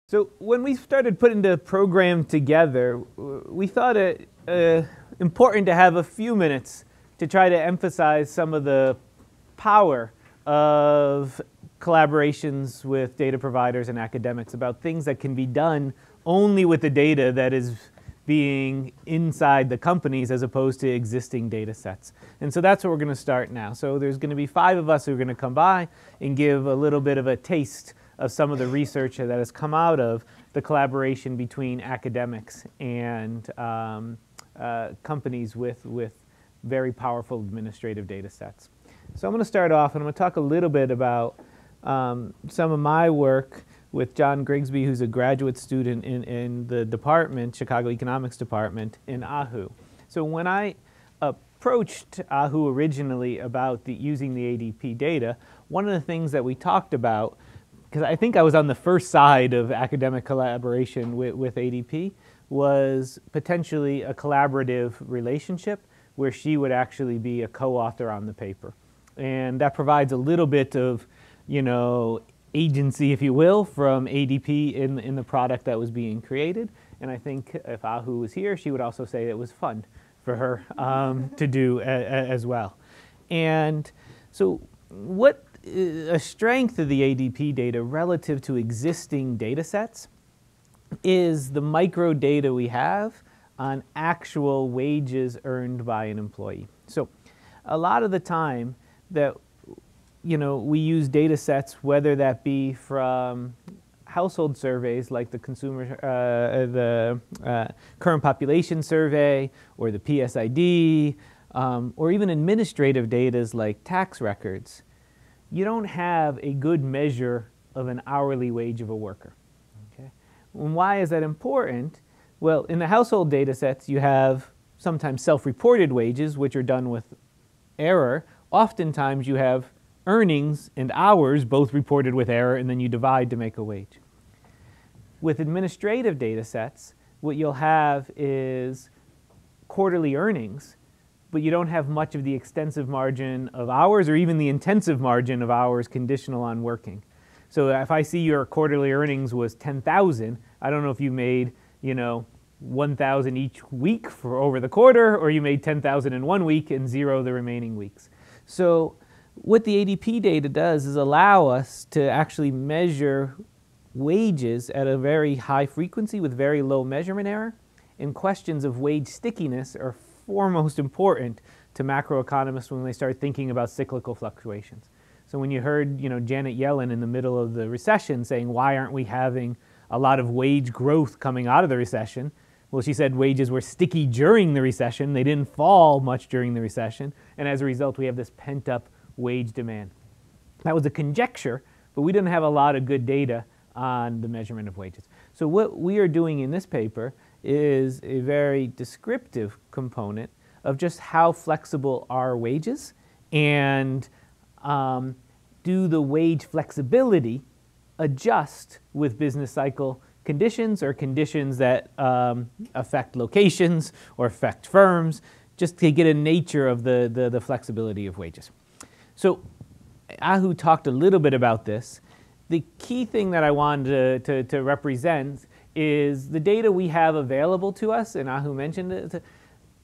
So when we started putting the program together, we thought it important to have a few minutes to try to emphasize some of the power of collaborations with data providers and academics about things that can be done only with the data that is being inside the companies as opposed to existing data sets. And so that's what we're going to start now. So there's going to be 5 of us who are going to come by and give a little bit of a taste of some of the research that has come out of the collaboration between academics and companies with very powerful administrative data sets. So I'm going to start off and I'm going to talk a little bit about some of my work with John Grigsby, who's a graduate student in the department, Chicago Economics Department in AHU. So when I approached AHU originally about using the ADP data, one of the things that we talked about, because I think I was on the first side of academic collaboration with ADP, was potentially a collaborative relationship where she would actually be a co-author on the paper. And that provides a little bit of, agency, if you will, from ADP in the product that was being created. And I think if AHU was here, she would also say it was fun for her to do as well. And so what a strength of the ADP data relative to existing data sets is the micro data we have on actual wages earned by an employee. So a lot of the time that we use data sets, whether that be from household surveys like the current population survey or the PSID, or even administrative data like tax records, you don't have a good measure of an hourly wage of a worker. Okay? And why is that important? Well, in the household data sets, you have sometimes self-reported wages, which are done with error. Oftentimes, you have earnings and hours both reported with error, and then you divide to make a wage. With administrative data sets, what you'll have is quarterly earnings, but you don't have much of the extensive margin of hours or even the intensive margin of hours conditional on working. So if I see your quarterly earnings was 10,000, I don't know if you made, 1,000 each week for over the quarter, or you made 10,000 in 1 week and 0 the remaining weeks. So what the ADP data does is allow us to actually measure wages at a very high frequency with very low measurement error, and questions of wage stickiness are foremost important to macroeconomists when they start thinking about cyclical fluctuations. So when you heard Janet Yellen in the middle of the recession saying, why aren't we having a lot of wage growth coming out of the recession? Well, she said wages were sticky during the recession. They didn't fall much during the recession, and as a result we have this pent-up wage demand. That was a conjecture, but we didn't have a lot of good data on the measurement of wages. So what we are doing in this paper is a very descriptive component of just how flexible are wages, and do the wage flexibility adjust with business cycle conditions or conditions that affect locations or affect firms, just to get a nature of the flexibility of wages. So AHU talked a little bit about this. The key thing that I wanted to represent is the data we have available to us, and AHU mentioned it.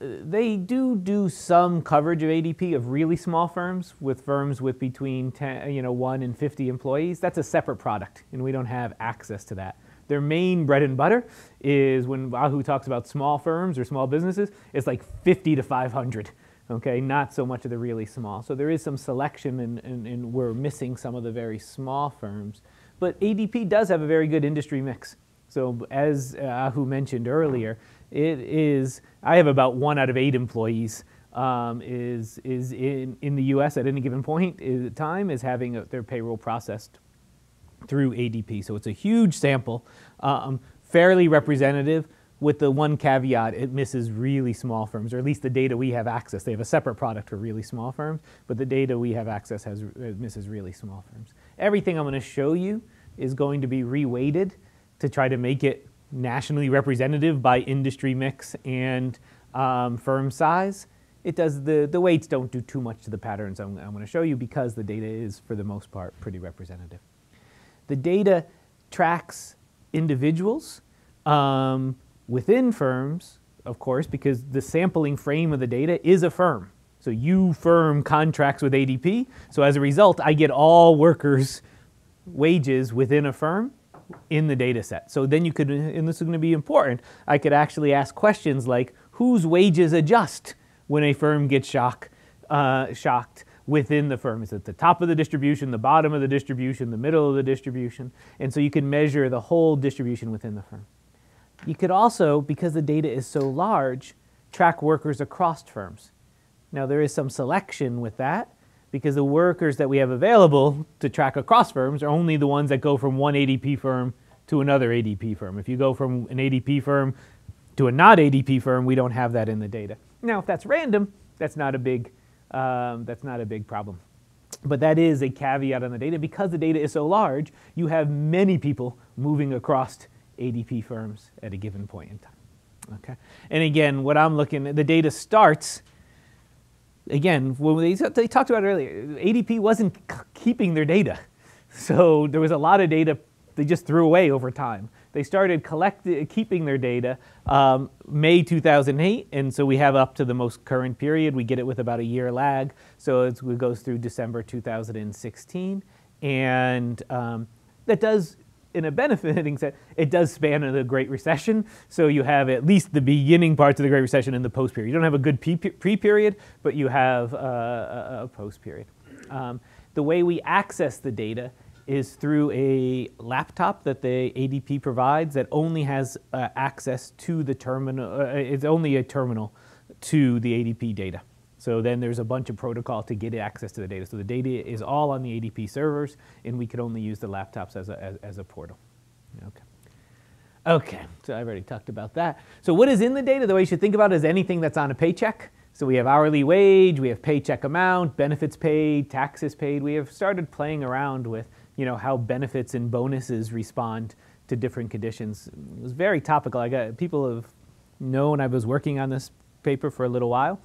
They do some coverage of ADP of really small firms with between 1 and 50 employees. That's a separate product, and we don't have access to that. Their main bread and butter is when AHU talks about small firms or small businesses, it's like 50 to 500. Okay, not so much of the really small. So there is some selection, and we're missing some of the very small firms. But ADP does have a very good industry mix. So as AHU mentioned earlier, I have about 1 out of 8 employees is in the U.S. at any given point in time is having their payroll processed through ADP. So it's a huge sample, fairly representative, with the one caveat: it misses really small firms, or at least the data we have access. They have a separate product for really small firms, but the data we have access misses really small firms. Everything I'm going to show you is going to be reweighted to try to make it nationally representative by industry mix and firm size. It does the weights don't do too much to the patterns I'm going to show you, because the data is, for the most part, pretty representative. The data tracks individuals within firms, of course, because the sampling frame of the data is a firm. So you firm contracts with ADP. So as a result, I get all workers' wages within a firm in the data set. So then you could, and this is going to be important, I could actually ask questions like, whose wages adjust when a firm gets shocked within the firm? Is it the top of the distribution, the bottom of the distribution, the middle of the distribution? And so you can measure the whole distribution within the firm. You could also, because the data is so large, track workers across firms. Now there is some selection with that, because the workers that we have available to track across firms are only the ones that go from one ADP firm to another ADP firm. If you go from an ADP firm to a not ADP firm, we don't have that in the data. Now if that's random, that's not a big problem. But that is a caveat on the data. Because the data is so large, you have many people moving across ADP firms at a given point in time. Okay? And again, what I'm looking at, the data starts, again, when they talked about it earlier, ADP wasn't keeping their data. So there was a lot of data they just threw away over time. They started keeping their data May 2008, and so we have up to the most current period. We get it with about a year lag, so it goes through December 2016. And that does, in a benefiting sense, it does span the Great Recession. So you have at least the beginning parts of the Great Recession and the post-period. You don't have a good pre-period, but you have a post-period. The way we access the data is through a laptop that the ADP provides that only has access to the terminal. It's only a terminal to the ADP data. So then there's a bunch of protocol to get access to the data. So the data is all on the ADP servers, and we could only use the laptops as a portal. Okay, so I've already talked about that. So what is in the data? The way you should think about it is anything that's on a paycheck. So we have hourly wage, we have paycheck amount, benefits paid, taxes paid. We have started playing around with how benefits and bonuses respond to different conditions. It was very topical. People have known I was working on this paper for a little while.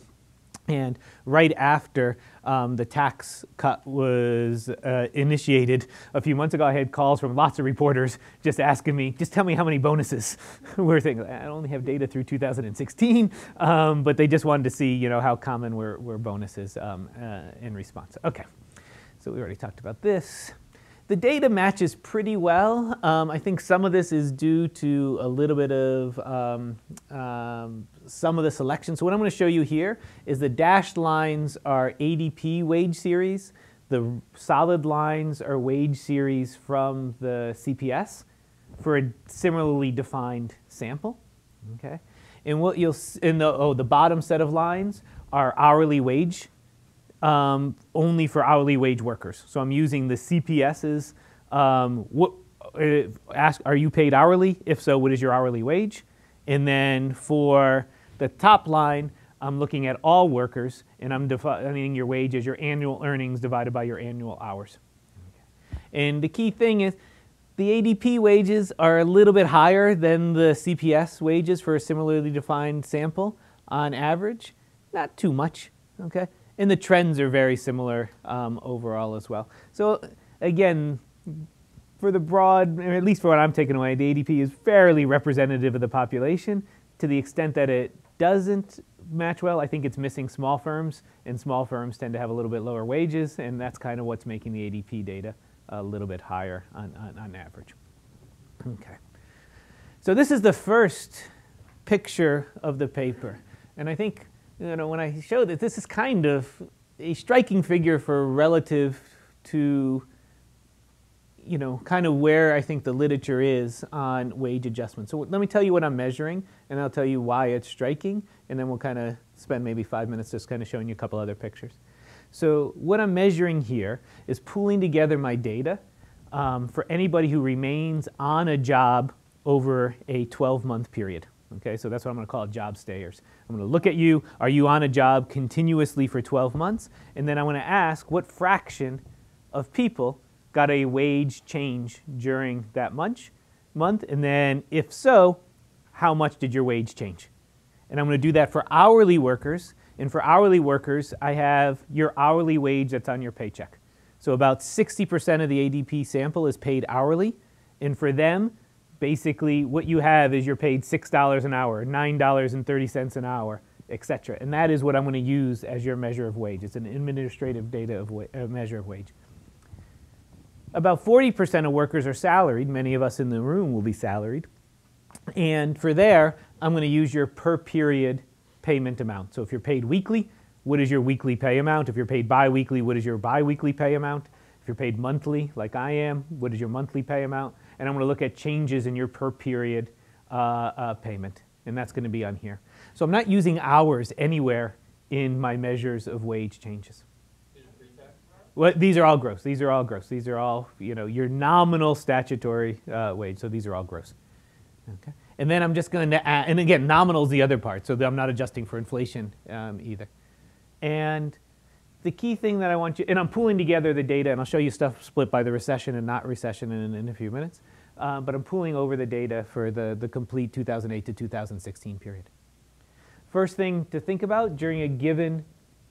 And right after the tax cut was initiated a few months ago, I had calls from lots of reporters just asking me, just tell me how many bonuses we're thinking. I only have data through 2016, but they just wanted to see how common were bonuses in response. Okay, so we already talked about this. The data matches pretty well. I think some of this is due to a little bit of some of the selection. So what I'm going to show you here is the dashed lines are ADP wage series. The solid lines are wage series from the CPS for a similarly defined sample. Okay, and what you'll in the bottom set of lines are hourly wage. Only for hourly wage workers. So I'm using the CPS's, ask, are you paid hourly? If so, what is your hourly wage? And then for the top line, I'm looking at all workers, and I'm defining your wage as your annual earnings divided by your annual hours. Okay. And the key thing is the ADP wages are a little bit higher than the CPS wages for a similarly defined sample on average. Not too much, okay? And the trends are very similar overall as well. So again, for the broad, or at least for what I'm taking away, the ADP is fairly representative of the population. To the extent that it doesn't match well, I think it's missing small firms, and small firms tend to have a little bit lower wages, and that's kind of what's making the ADP data a little bit higher on average. Okay. So this is the first picture of the paper, and I think when I show that, this is kind of a striking figure for relative to, kind of where I think the literature is on wage adjustment. So let me tell you what I'm measuring, and I'll tell you why it's striking, and then we'll kind of spend maybe 5 minutes just kind of showing you a couple other pictures. So what I'm measuring here is pooling together my data for anybody who remains on a job over a 12-month period. Okay, so that's what I'm going to call job stayers. I'm going to look at you. Are you on a job continuously for 12 months? And then I'm going to ask what fraction of people got a wage change during that month. And then if so, how much did your wage change? And I'm going to do that for hourly workers. And for hourly workers, I have your hourly wage that's on your paycheck. So about 60% of the ADP sample is paid hourly. And for them, basically what you have is you're paid $6 an hour, $9.30 an hour, etc. And that is what I'm going to use as your measure of wage. It's an administrative data of measure of wage. About 40% of workers are salaried. Many of us in the room will be salaried. And for there, I'm going to use your per period payment amount. So if you're paid weekly, what is your weekly pay amount? If you're paid biweekly, what is your biweekly pay amount? If you're paid monthly, like I am, what is your monthly pay amount? And I'm going to look at changes in your per period payment. And that's going to be on here. So I'm not using hours anywhere in my measures of wage changes. Well, these are all gross. These are all gross. These are all, your nominal statutory wage. So these are all gross. Okay. And then I'm just going to add, and again, nominal is the other part. So I'm not adjusting for inflation either. And the key thing that I want you, and I'm pulling together the data, and I'll show you stuff split by the recession and not recession in a few minutes. But I'm pulling over the data for the complete 2008 to 2016 period. First thing to think about, during a given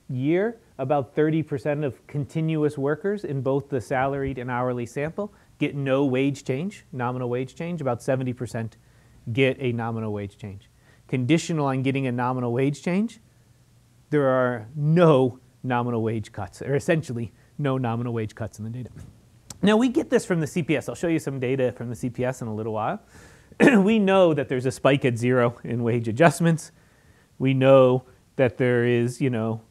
year, about 30% of continuous workers in both the salaried and hourly sample get no wage change, nominal wage change. About 70% get a nominal wage change. Conditional on getting a nominal wage change, there are no nominal wage cuts, or essentially no nominal wage cuts in the data. Now we get this from the CPS. I'll show you some data from the CPS in a little while. We know that there's a spike at 0 in wage adjustments. We know that there is,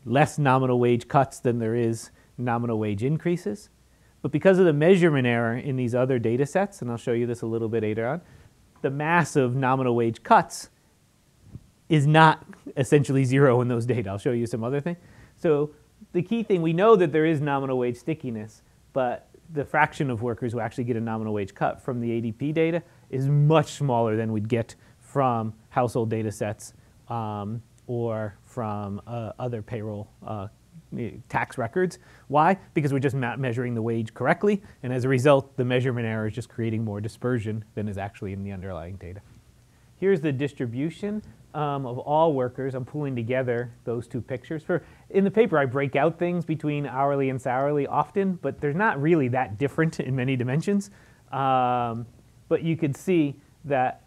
less nominal wage cuts than there is nominal wage increases. But because of the measurement error in these other data sets, and I'll show you this a little bit later on, the mass of nominal wage cuts is not essentially 0 in those data. I'll show you some other thing. So the key thing, we know that there is nominal wage stickiness, but the fraction of workers who actually get a nominal wage cut from the ADP data is much smaller than we'd get from household data sets or from other payroll tax records. Why? Because we're just not measuring the wage correctly, and as a result, the measurement error is just creating more dispersion than is actually in the underlying data. Here's the distribution of all workers. I'm pulling together those two pictures. In the paper, I break out things between hourly and salary often, but they're not really that different in many dimensions. But you could see that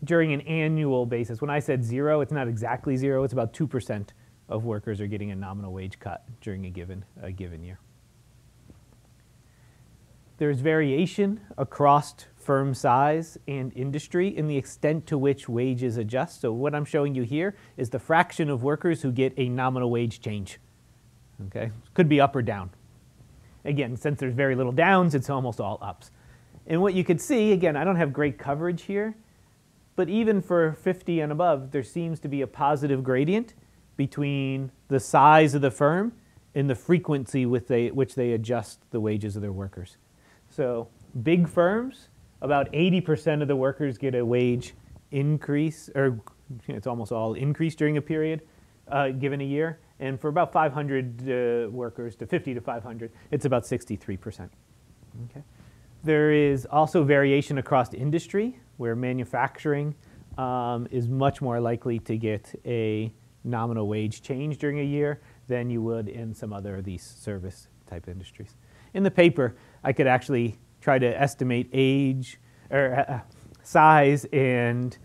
during an annual basis, when I said 0, it's not exactly 0. It's about 2% of workers are getting a nominal wage cut during a given year. There's variation across firm size and industry in the extent to which wages adjust. So what I'm showing you here is the fraction of workers who get a nominal wage change. Okay, could be up or down. Again, since there's very little downs, it's almost all ups. And what you could see, again, I don't have great coverage here, but even for 50 and above, there seems to be a positive gradient between the size of the firm and the frequency with which they adjust the wages of their workers. So big firms, about 80% of the workers get a wage increase, or it's almost all increase during a period given a year. And for about 500 workers, to 50 to 500, it's about 63%. Okay. There is also variation across industry, where manufacturing is much more likely to get a nominal wage change during a year than you would in some other of these service type industries. In the paper, I could actually try to estimate age or size and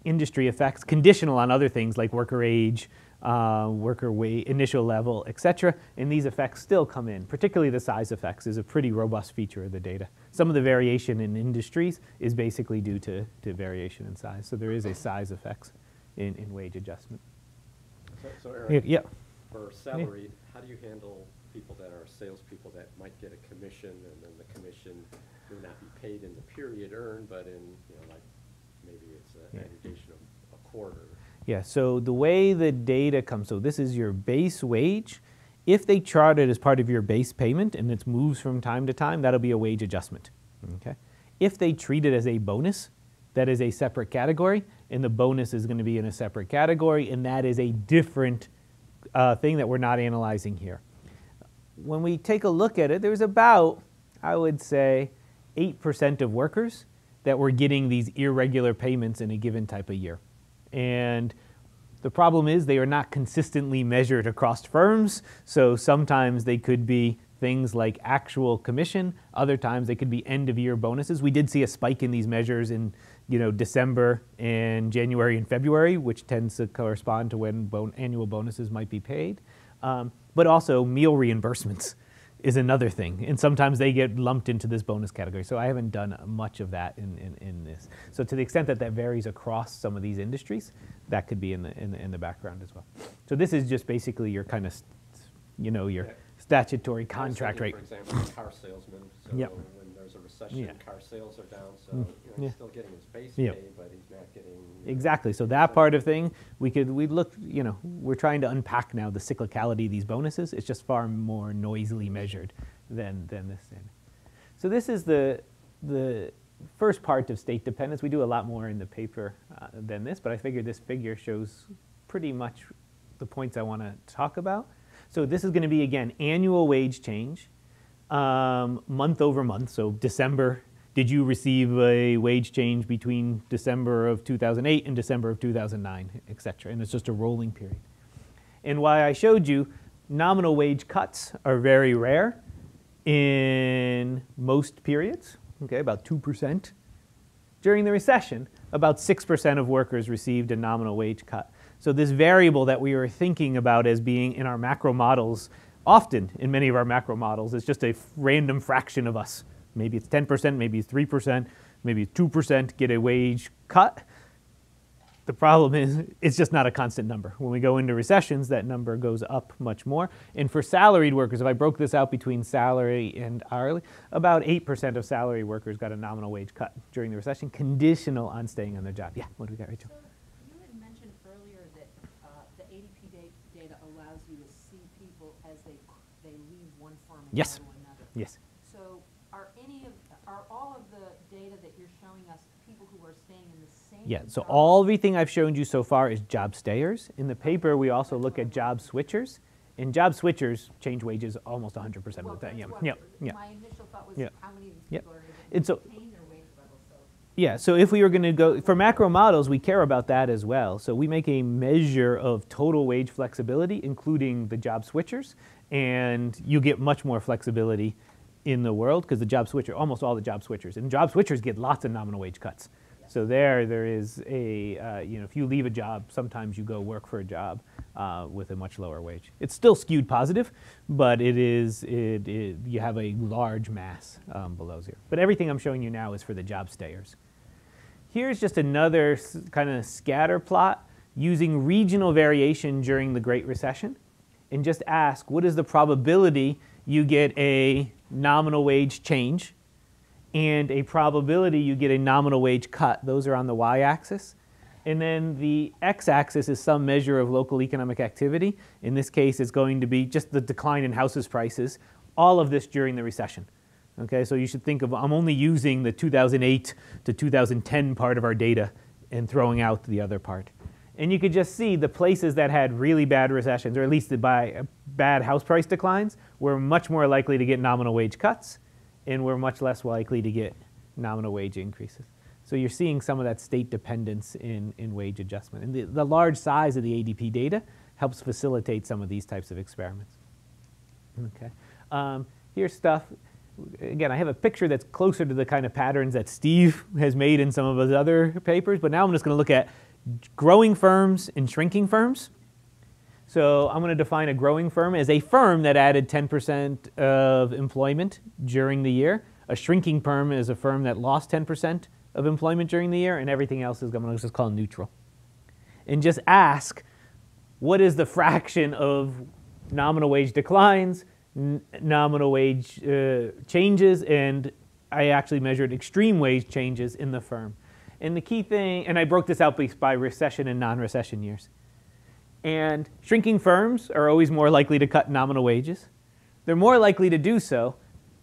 industry effects, conditional on other things like worker age, worker weight, initial level, etc. And these effects still come in. Particularly the size effects is a pretty robust feature of the data. Some of the variation in industries is basically due to variation in size. So there is a size effects in wage adjustment. So Erik, yeah. For salary, how do you handle people that are salespeople that might get a commission, and then the commission may not be paid in the period earned, but in, like maybe it's an aggregation of a quarter? Yeah, so the way the data comes, so this is your base wage. If they chart it as part of your base payment and it moves from time to time, that'll be a wage adjustment. Okay. If they treat it as a bonus, that is a separate category, and the bonus is going to be in a separate category, and that is a different thing that we're not analyzing here. When we take a look at it, there's about, I would say, 8% of workers that were getting these irregular payments in a given type of year. And the problem is they are not consistently measured across firms, so sometimes they could be things like actual commission. Other times they could be end-of-year bonuses. We did see a spike in these measures in December and January and February, which tends to correspond to when annual bonuses might be paid. But also meal reimbursements is another thing, and sometimes they get lumped into this bonus category. So I haven't done much of that in this. So to the extent that that varies across some of these industries, that could be in the background as well. So this is just basically your kind of, your statutory contract rate. For example, car salesman. So Yep. when there's a recession, car sales are down. So he's still getting his base Yep. pay, but he's not getting Exactly. So that part of thing, we look, we're trying to unpack now the cyclicality of these bonuses. It's just far more noisily measured than this thing. So this is the first part of state dependence. We do a lot more in the paper than this, but I figured this figure shows pretty much the points I want to talk about. So this is going to be, again, annual wage change, month over month. So December, did you receive a wage change between December of 2008 and December of 2009, et cetera? And it's just a rolling period. And why I showed you nominal wage cuts are very rare in most periods, okay, about 2%. During the recession, about 6% of workers received a nominal wage cut. So this variable that we were thinking about as being in our macro models, often in many of our macro models, is just a random fraction of us. Maybe it's 10%, maybe it's 3%, maybe 2% get a wage cut. The problem is it's just not a constant number. When we go into recessions, that number goes up much more. And for salaried workers, if I broke this out between salary and hourly, about 8% of salary workers got a nominal wage cut during the recession, conditional on staying on their job. Yeah, what do we got, Rachel? So you had mentioned earlier that the ADP data allows you to see people as they leave one firm and Yes. go to another. Yes. So are all of the data that you're showing us people who are staying in the same Yeah, so job? everything I've shown you so far is job stayers. In the paper, we also look at job switchers. And job switchers change wages almost 100% Well, of the time. that's Yeah, what yeah. my initial thought was Yeah. how many of these Yeah. people are able And to so- maintain their wage level. So Yeah, so if we were going to go, for macro models, we care about that as well. So we make a measure of total wage flexibility, including the job switchers, and you get much more flexibility in the world because the job switcher, almost all the job switchers, and job switchers get lots of nominal wage cuts. So there is a, if you leave a job, sometimes you go work for a job with a much lower wage. It's still skewed positive, but you have a large mass below zero. But everything I'm showing you now is for the job stayers. Here's just another kind of scatter plot using regional variation during the Great Recession. And just ask, what is the probability you get a nominal wage change and a probability you get a nominal wage cut? Those are on the y-axis. And then the x-axis is some measure of local economic activity. In this case, it's going to be just the decline in houses prices, all of this during the recession. Okay, so you should think of, I'm only using the 2008 to 2010 part of our data and throwing out the other part. And you could just see the places that had really bad recessions, or at least bad house price declines, were much more likely to get nominal wage cuts, and were much less likely to get nominal wage increases. So you're seeing some of that state dependence in wage adjustment. And the large size of the ADP data helps facilitate some of these types of experiments. Okay. Here's stuff. Again, I have a picture that's closer to the kind of patterns that Steve has made in some of his other papers, but now I'm just going to look at growing firms and shrinking firms. So I'm going to define a growing firm as a firm that added 10% of employment during the year. A shrinking firm is a firm that lost 10% of employment during the year, and everything else is going to just call neutral. And just ask, what is the fraction of nominal wage declines, nominal wage changes, and I actually measured extreme wage changes in the firm. And the key thing, and I broke this out by recession and non-recession years. And shrinking firms are always more likely to cut nominal wages. They're more likely to do so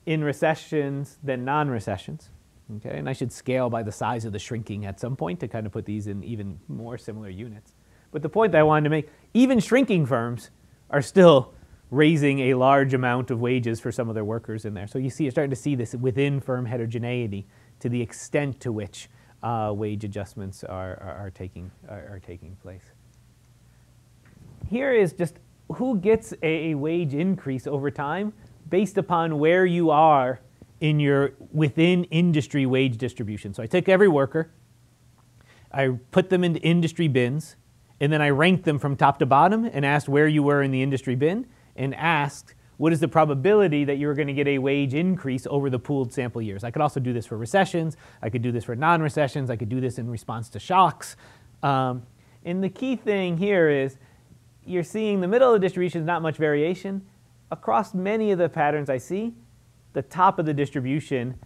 in recessions than non-recessions. Okay? And I should scale by the size of the shrinking at some point to kind of put these in even more similar units. But the point that I wanted to make, even shrinking firms are still raising a large amount of wages for some of their workers in there. So you're starting to see this within firm heterogeneity to the extent to which wage adjustments are taking place. Here is just who gets a wage increase over time based upon where you are in your within industry wage distribution. So I took every worker, I put them into industry bins, and then I ranked them from top to bottom and asked where you were in the industry bin, and asked what is the probability that you're going to get a wage increase over the pooled sample years. I could also do this for recessions. I could do this for non-recessions. I could do this in response to shocks. And the key thing here is you're seeing the middle of the distribution is not much variation. Across many of the patterns I see, the top of the distribution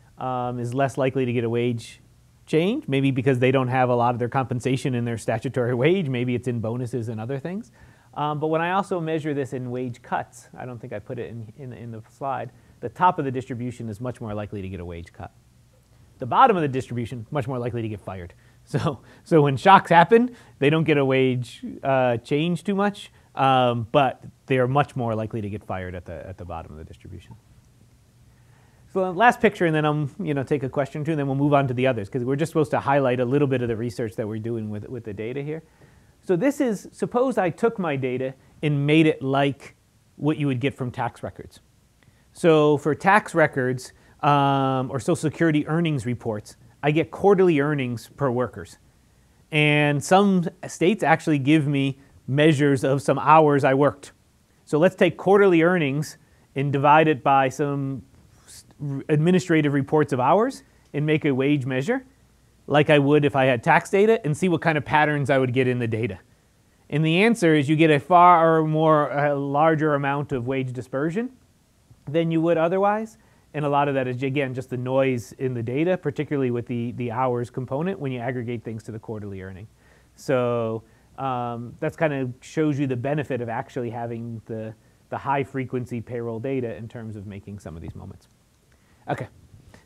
is less likely to get a wage change, maybe because they don't have a lot of their compensation in their statutory wage. Maybe it's in bonuses and other things. But when I also measure this in wage cuts, I don't think I put it in the slide, the top of the distribution is much more likely to get a wage cut. The bottom of the distribution, much more likely to get fired. So when shocks happen, they don't get a wage change too much, but they are much more likely to get fired at the bottom of the distribution. So the last picture, and then I'll take a question or two, and then we'll move on to the others, because we're just supposed to highlight a little bit of the research that we're doing with the data here. So this is, suppose I took my data and made it like what you would get from tax records. So for tax records or Social Security earnings reports, I get quarterly earnings per workers. And some states actually give me measures of some hours I worked. So let's take quarterly earnings and divide it by some administrative reports of hours and make a wage measure, like I would if I had tax data, and see what kind of patterns I would get in the data. And the answer is you get a far more larger amount of wage dispersion than you would otherwise. And a lot of that is, again, just the noise in the data, particularly with the hours component when you aggregate things to the quarterly earning. So that's kind of shows you the benefit of actually having the high frequency payroll data in terms of making some of these moments. Okay.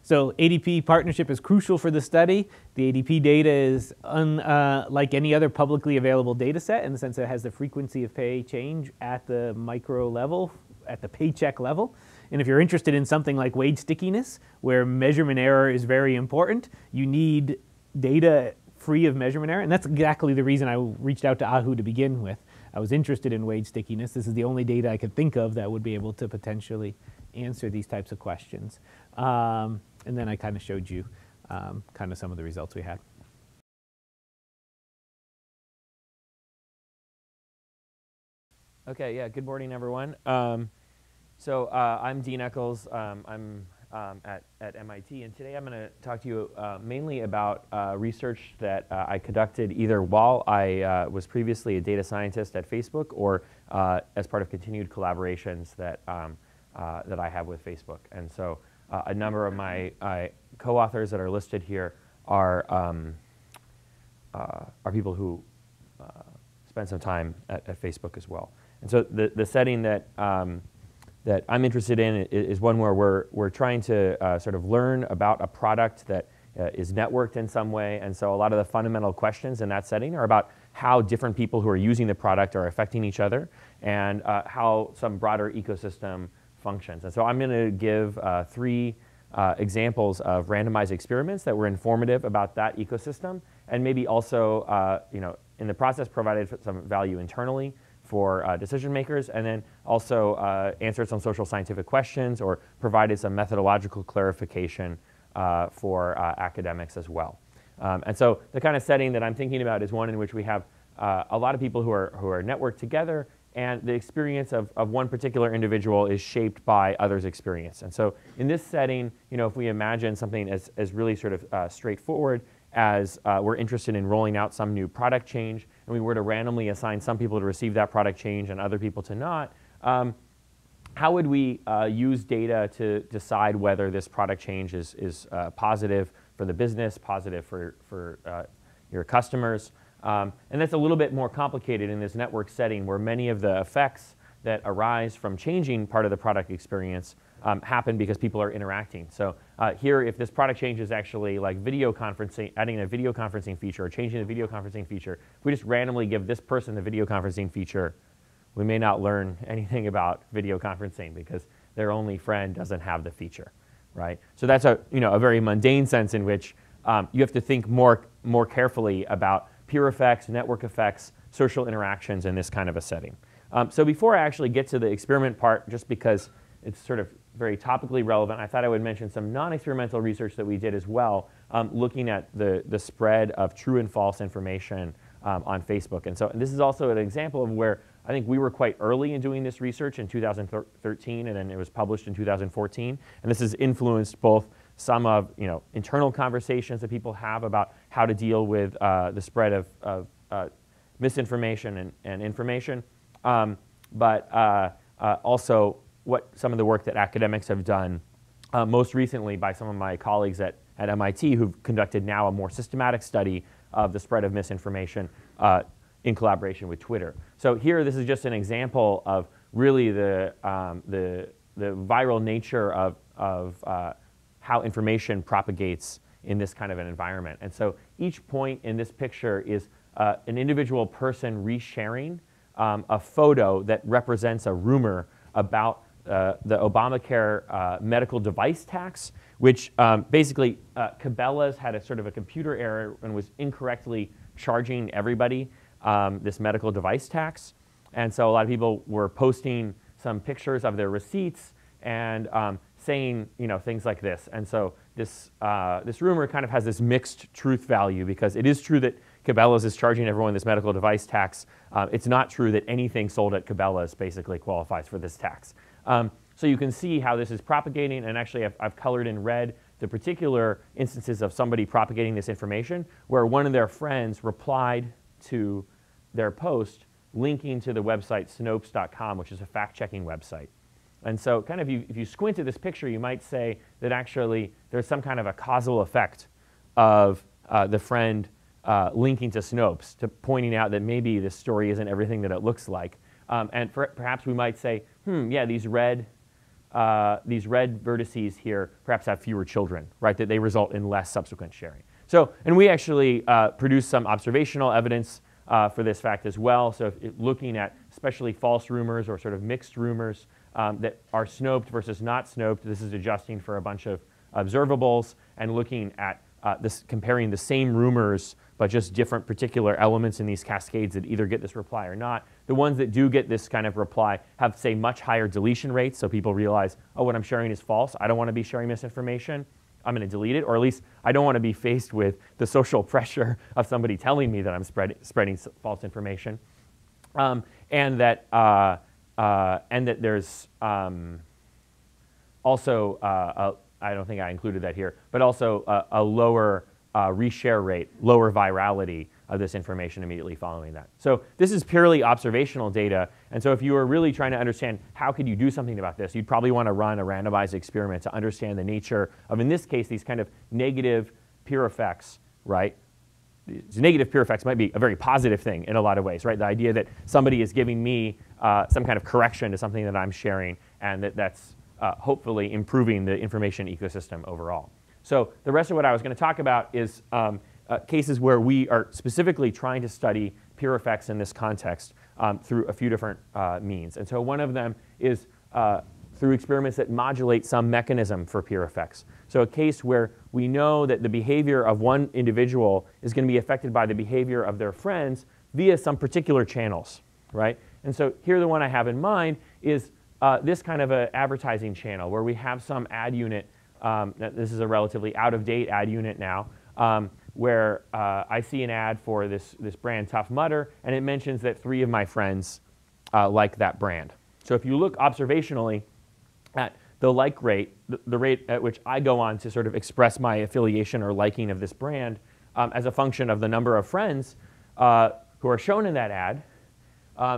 So ADP partnership is crucial for the study. The ADP data is unlike any other publicly available data set in the sense that it has the frequency of pay change at the micro level, at the paycheck level. And if you're interested in something like wage stickiness, where measurement error is very important, you need data free of measurement error. And that's exactly the reason I reached out to AHU to begin with. I was interested in wage stickiness. This is the only data I could think of that would be able to potentially answer these types of questions. And then I kind of showed you kind of some of the results we had. Okay, yeah, good morning, everyone. So I'm Dean Eckles. I'm at MIT, and today I'm going to talk to you mainly about research that I conducted either while I was previously a data scientist at Facebook or as part of continued collaborations that I have with Facebook. And so a number of my co-authors that are listed here are people who spend some time at Facebook as well. And so the setting that that I'm interested in is one where we're trying to sort of learn about a product that is networked in some way. And so a lot of the fundamental questions in that setting are about how different people who are using the product are affecting each other and how some broader ecosystem functions. And so I'm going to give three examples of randomized experiments that were informative about that ecosystem, and maybe also, in the process provided some value internally for decision makers, and then also answered some social scientific questions or provided some methodological clarification for academics as well. And so the kind of setting that I'm thinking about is one in which we have a lot of people who are networked together, and the experience of one particular individual is shaped by others' experience. And so in this setting, if we imagine something as really sort of straightforward as we're interested in rolling out some new product change, and we were to randomly assign some people to receive that product change and other people to not, how would we use data to decide whether this product change is positive for the business, positive for your customers? And that's a little bit more complicated in this network setting where many of the effects that arise from changing part of the product experience happen because people are interacting. So here, if this product change is actually like video conferencing, adding a video conferencing feature or changing the video conferencing feature, if we just randomly give this person the video conferencing feature, we may not learn anything about video conferencing because their only friend doesn't have the feature, right? So that's a very mundane sense in which you have to think more carefully about peer effects, network effects, social interactions in this kind of a setting. So before I actually get to the experiment part, just because it's sort of very topically relevant. I thought I would mention some non-experimental research that we did as well, looking at the spread of true and false information on Facebook. And so this is also an example of where I think we were quite early in doing this research in 2013, and then it was published in 2014. And this has influenced both some of internal conversations that people have about how to deal with the spread of misinformation and information, but also what some of the work that academics have done, most recently by some of my colleagues at MIT who've conducted now a more systematic study of the spread of misinformation in collaboration with Twitter. So here, this is just an example of really the viral nature of how information propagates in this kind of an environment. And so each point in this picture is an individual person resharing a photo that represents a rumor about the Obamacare medical device tax, which basically Cabela's had a sort of a computer error and was incorrectly charging everybody this medical device tax. And so a lot of people were posting some pictures of their receipts and saying things like this. And so this rumor kind of has this mixed truth value, because it is true that Cabela's is charging everyone this medical device tax. It's not true that anything sold at Cabela's basically qualifies for this tax. So you can see how this is propagating, and actually I've colored in red the particular instances of somebody propagating this information where one of their friends replied to their post linking to the website Snopes.com, which is a fact-checking website. And so kind of if you squint at this picture, you might say that actually there's some kind of a causal effect of the friend linking to Snopes, to pointing out that maybe this story isn't everything that it looks like. And perhaps we might say, yeah, these red vertices here perhaps have fewer children, right? That they result in less subsequent sharing. So, and we actually produced some observational evidence for this fact as well. So looking at especially false rumors or sort of mixed rumors that are Snoped versus not Snoped, this is adjusting for a bunch of observables and looking at comparing the same rumors but just different particular elements in these cascades that either get this reply or not. The ones that do get this kind of reply have, say, much higher deletion rates, so people realize, oh, what I'm sharing is false. I don't want to be sharing misinformation. I'm going to delete it, or at least I don't want to be faced with the social pressure of somebody telling me that I'm spreading false information. And that there's also, I don't think I included that here, but also a lower reshare rate, lower virality of this information immediately following that. So this is purely observational data, and so if you were really trying to understand how could you do something about this, you'd probably want to run a randomized experiment to understand the nature of, in this case, these kind of negative peer effects, right? These negative peer effects might be a very positive thing in a lot of ways, right? The idea that somebody is giving me some kind of correction to something that I'm sharing, and that's hopefully improving the information ecosystem overall. So the rest of what I was going to talk about is cases where we are specifically trying to study peer effects in this context through a few different means. And so one of them is through experiments that modulate some mechanism for peer effects. So a case where we know that the behavior of one individual is going to be affected by the behavior of their friends via some particular channels, right? And so here the one I have in mind is this kind of an advertising channel where we have some ad unit. This is a relatively out-of-date ad unit now, where I see an ad for this brand Tough Mudder, and it mentions that 3 of my friends like that brand. So if you look observationally at the like rate, the rate at which I go on to sort of express my affiliation or liking of this brand as a function of the number of friends who are shown in that ad,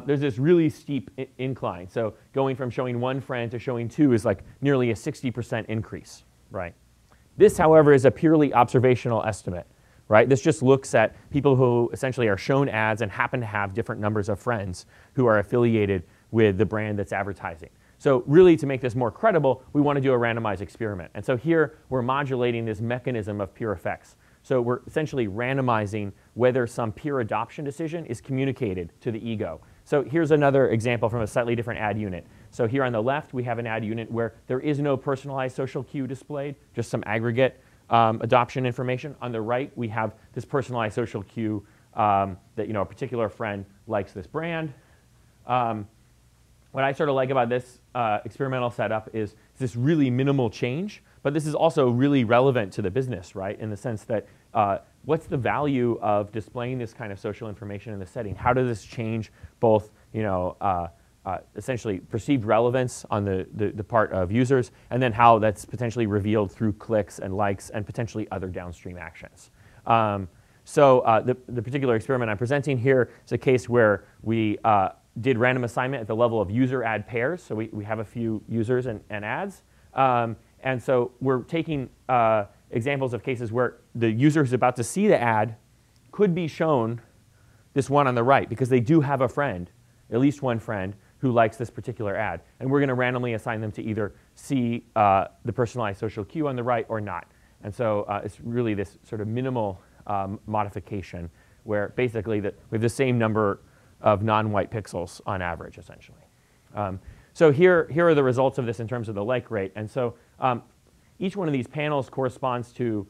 there's this really steep incline. So going from showing 1 friend to showing 2 is like nearly a 60% increase, right? This, however, is a purely observational estimate, right? This just looks at people who essentially are shown ads and happen to have different numbers of friends who are affiliated with the brand that's advertising. So really, to make this more credible, we want to do a randomized experiment. And so here, we're modulating this mechanism of peer effects. So we're essentially randomizing whether some peer adoption decision is communicated to the ego. So here's another example from a slightly different ad unit. So here on the left, we have an ad unit where there is no personalized social cue displayed, just some aggregate adoption information. On the right, we have this personalized social cue that a particular friend likes this brand. what I sort of like about this experimental setup is this really minimal change, but this is also really relevant to the business, right? In the sense that what's the value of displaying this kind of social information in the setting? How does this change both, essentially perceived relevance on the part of users, and then how that's potentially revealed through clicks and likes and potentially other downstream actions. The particular experiment I'm presenting here is a case where we did random assignment at the level of user ad pairs. So we have a few users and ads. And so we're taking examples of cases where the user who's about to see the ad could be shown this one on the right because they do have a friend, at least one friend, who likes this particular ad. And we're going to randomly assign them to either see the personalized social cue on the right or not. And so it's really this sort of minimal modification where basically we have the same number of non-white pixels on average, essentially. So here are the results of this in terms of the like rate. And so each one of these panels corresponds to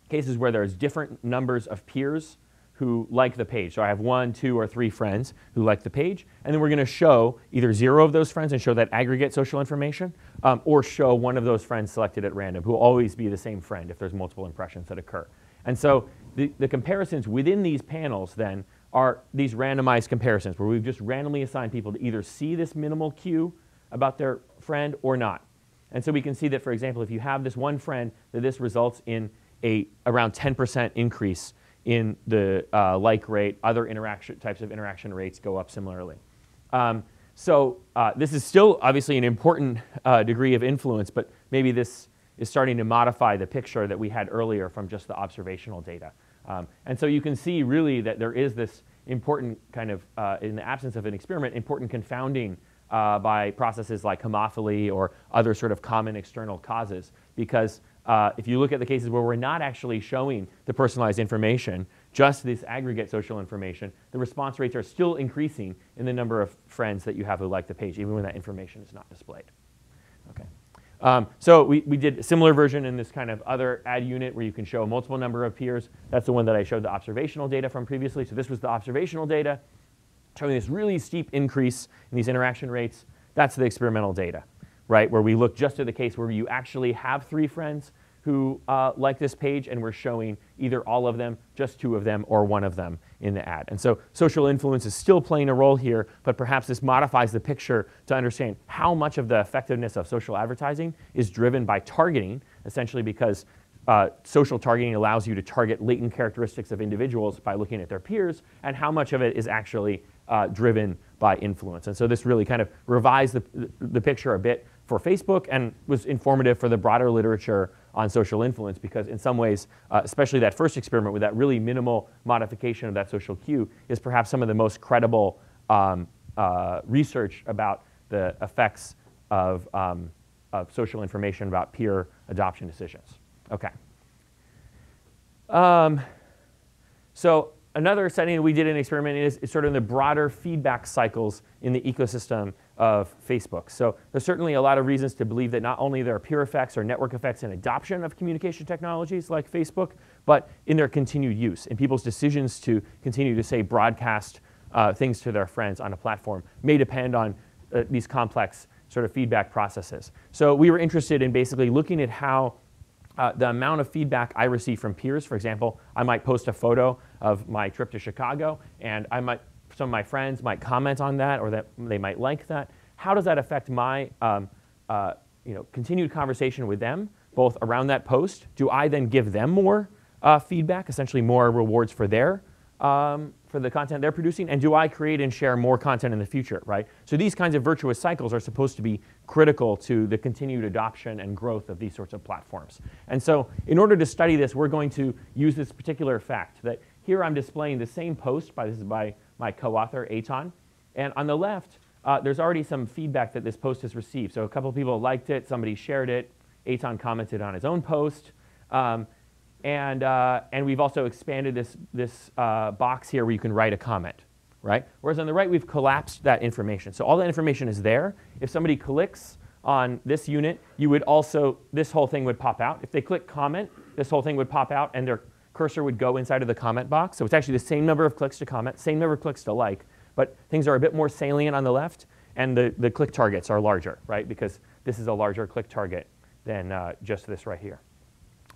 cases where there's different numbers of peers who like the page. So I have 1, 2, or 3 friends who like the page. And then we're going to show either 0 of those friends and show that aggregate social information, or show one of those friends selected at random, who will always be the same friend if there's multiple impressions that occur. And so the comparisons within these panels then are these randomized comparisons where we've just randomly assigned people to either see this minimal cue about their friend or not. And so we can see that, for example, if you have this one friend, that this results in around 10% increase in the like rate. Other types of interaction rates go up similarly. This is still obviously an important degree of influence, but maybe this is starting to modify the picture that we had earlier from just the observational data. And so you can see really that there is this important kind of, in the absence of an experiment, important confounding by processes like homophily or other sort of common external causes. Because if you look at the cases where we're not actually showing the personalized information, just this aggregate social information, the response rates are still increasing in the number of friends that you have who like the page, even when that information is not displayed. Okay. So we did a similar version in this kind of other ad unit where you can show a multiple number of peers. That's the one that I showed the observational data from previously. So this was the observational data showing this really steep increase in these interaction rates. That's the experimental data, right, where we look just at the case where you actually have 3 friends who like this page, and we're showing either all of them, just 2 of them, or 1 of them in the ad. And so social influence is still playing a role here, but perhaps this modifies the picture to understand how much of the effectiveness of social advertising is driven by targeting, essentially because social targeting allows you to target latent characteristics of individuals by looking at their peers, and how much of it is actually driven by influence. And so this really kind of revised the picture a bit for Facebook and was informative for the broader literature on social influence, because in some ways, especially that first experiment with that really minimal modification of that social cue is perhaps some of the most credible research about the effects of social information about peer adoption decisions. Okay. So another setting that we did an experiment is sort of in the broader feedback cycles in the ecosystem of Facebook. So there's certainly a lot of reasons to believe that not only there are peer effects or network effects in adoption of communication technologies like Facebook, but in their continued use, in people's decisions to continue to, say, broadcast things to their friends on a platform may depend on these complex sort of feedback processes. So we were interested in basically looking at how the amount of feedback I receive from peers. For example, I might post a photo of my trip to Chicago, and some of my friends might comment on that, or that they might like that. How does that affect my continued conversation with them, both around that post? Do I then give them more feedback, essentially more rewards for for the content they're producing? And do I create and share more content in the future, right? So these kinds of virtuous cycles are supposed to be critical to the continued adoption and growth of these sorts of platforms. And so in order to study this, we're going to use this particular fact that here I'm displaying the same post, this is by my co-author, Eitan. And on the left, there's already some feedback that this post has received. So a couple of people liked it, somebody shared it, Eitan commented on his own post. And we've also expanded this box here where you can write a comment, right? Whereas on the right, we've collapsed that information. So all that information is there. If somebody clicks on this unit, this whole thing would pop out. If they click comment, this whole thing would pop out, and their cursor would go inside of the comment box. So it's actually the same number of clicks to comment, same number of clicks to like, but things are a bit more salient on the left, and the click targets are larger, right? Because this is a larger click target than just this right here.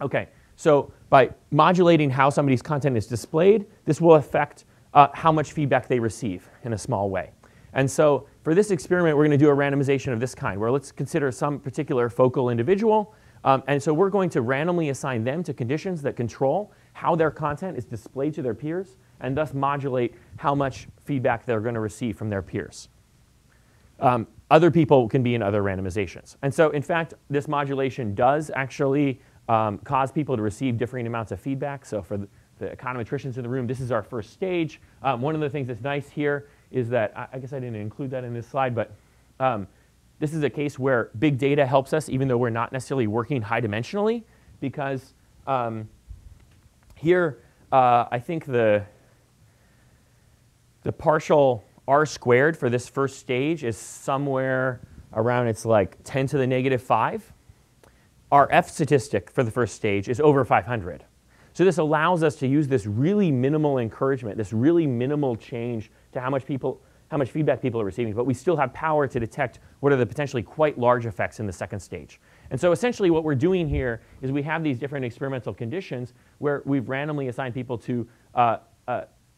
Okay, so by modulating how somebody's content is displayed, this will affect how much feedback they receive in a small way. And so for this experiment, we're going to do a randomization of this kind, where let's consider some particular focal individual. And so we're going to randomly assign them to conditions that control how their content is displayed to their peers, and thus modulate how much feedback they're going to receive from their peers. Other people can be in other randomizations. And so, in fact, this modulation does actually cause people to receive differing amounts of feedback. So for the econometricians in the room, this is our first stage. One of the things that's nice here is that, I guess I didn't include that in this slide, but this is a case where big data helps us, even though we're not necessarily working high dimensionally, because here I think the partial r squared for this first stage is somewhere around, it's like 10 to the negative 5. Our F statistic for the first stage is over 500. So this allows us to use this really minimal encouragement, this really minimal change to how much feedback people are receiving, but we still have power to detect what are the potentially quite large effects in the second stage. And so essentially what we're doing here is we have these different experimental conditions where we've randomly assigned people to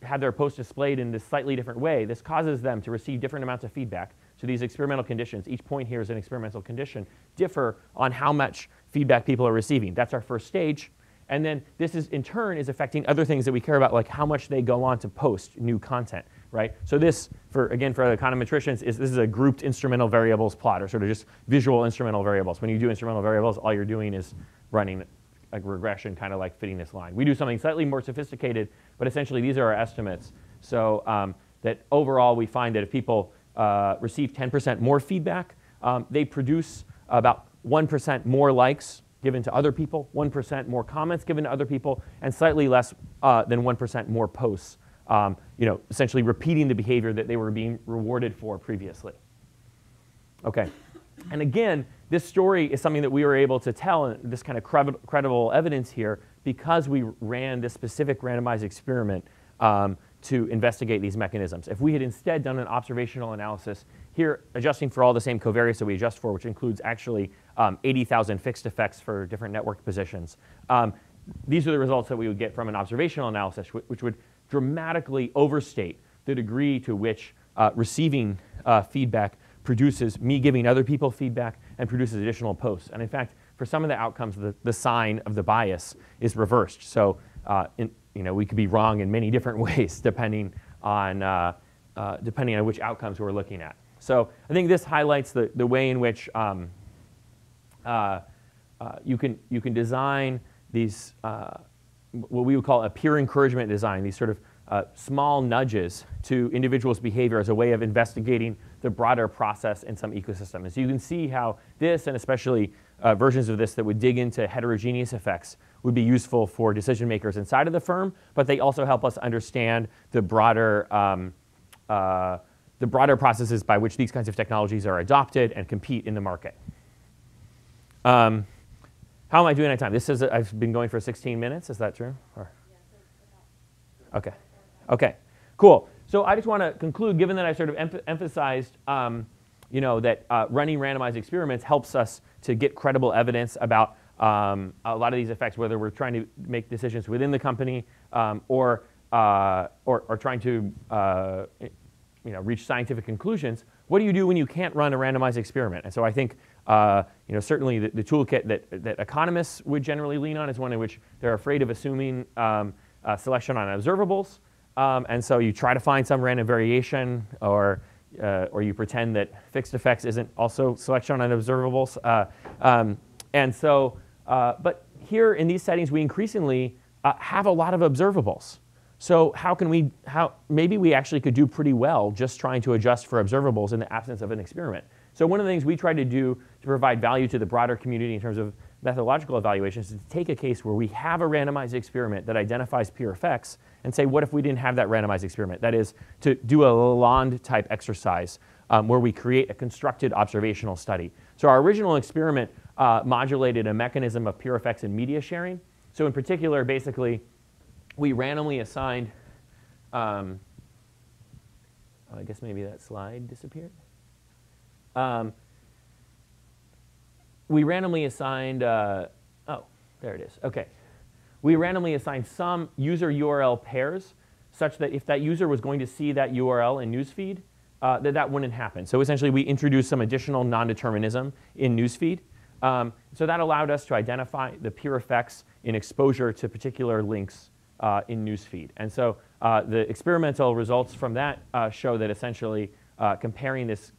have their post displayed in this slightly different way. This causes them to receive different amounts of feedback. So these experimental conditions, each point here is an experimental condition, differ on how much feedback people are receiving. That's our first stage. And then this is, in turn, is affecting other things that we care about, like how much they go on to post new content, right? So this, again, for the econometricians, this is a grouped instrumental variables plot, or sort of just visual instrumental variables. When you do instrumental variables, all you're doing is running a regression, kind of like fitting this line. We do something slightly more sophisticated, but essentially these are our estimates. So that overall, we find that if people receive 10% more feedback, they produce about 1% more likes given to other people, 1% more comments given to other people, and slightly less than 1% more posts, essentially repeating the behavior that they were being rewarded for previously. Okay, and again, this story is something that we were able to tell, and this kind of credible evidence here, because we ran this specific randomized experiment to investigate these mechanisms. If we had instead done an observational analysis, here adjusting for all the same covariates that we adjust for, which includes actually 80,000 fixed effects for different network positions, these are the results that we would get from an observational analysis, which would dramatically overstate the degree to which receiving feedback produces me giving other people feedback and produces additional posts. And in fact, for some of the outcomes, the sign of the bias is reversed. So we could be wrong in many different ways depending on which outcomes we're looking at. So I think this highlights the way in which you can design these what we would call a peer encouragement design, these sort of small nudges to individuals' behavior as a way of investigating the broader process in some ecosystem. And so you can see how this, and especially versions of this that would dig into heterogeneous effects, would be useful for decision makers inside of the firm, but they also help us understand the broader processes by which these kinds of technologies are adopted and compete in the market. How am I doing on time? This is I've been going for 16 minutes. Is that true? Or? Okay. Okay. Cool. So I just want to conclude, given that I sort of emphasized, that running randomized experiments helps us to get credible evidence about a lot of these effects, whether we're trying to make decisions within the company or trying to reach scientific conclusions. What do you do when you can't run a randomized experiment? And so I think certainly the toolkit that economists would generally lean on is one in which they're afraid of assuming selection on observables. And so you try to find some random variation, or you pretend that fixed effects isn't also selection on observables. But here in these settings, we increasingly have a lot of observables. So maybe we actually could do pretty well just trying to adjust for observables in the absence of an experiment. So one of the things we try to do to provide value to the broader community in terms of methodological evaluations is to take a case where we have a randomized experiment that identifies peer effects and say, what if we didn't have that randomized experiment? That is, to do a Lalonde type exercise where we create a constructed observational study. So our original experiment modulated a mechanism of peer effects in media sharing. So in particular, basically, we randomly assigned I guess maybe that slide disappeared. We randomly assigned, oh, there it is. Okay. We randomly assigned some user URL pairs such that if that user was going to see that URL in Newsfeed, that wouldn't happen. So essentially, we introduced some additional non-determinism in Newsfeed. So that allowed us to identify the peer effects in exposure to particular links in Newsfeed. And so the experimental results from that show that essentially comparing this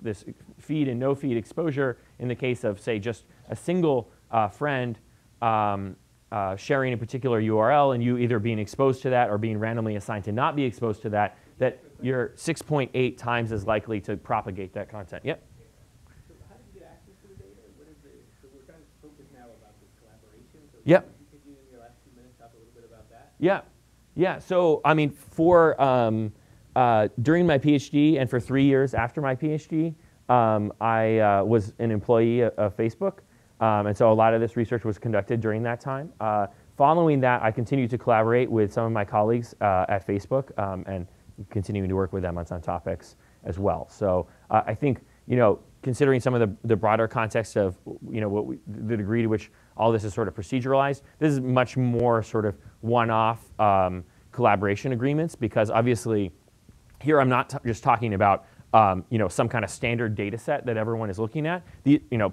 feed and no feed exposure in the case of, say, just a single friend sharing a particular URL and you either being exposed to that or being randomly assigned to not be exposed to that, that you're 6.8 times as likely to propagate that content. Yep. So how did you get access to the data? What is it? So we're kind of focused now about this collaboration. So Yep. could you, in your last 2 minutes, talk a little bit about that? Yeah. Yeah. So, I mean, for during my PhD and for 3 years after my PhD, I was an employee of Facebook. And so a lot of this research was conducted during that time. Following that, I continued to collaborate with some of my colleagues at Facebook and continuing to work with them on some topics as well. So I think, considering some of the broader context of, the degree to which all this is sort of proceduralized, this is much more sort of one-off collaboration agreements, because obviously here I'm not just talking about some kind of standard data set that everyone is looking at.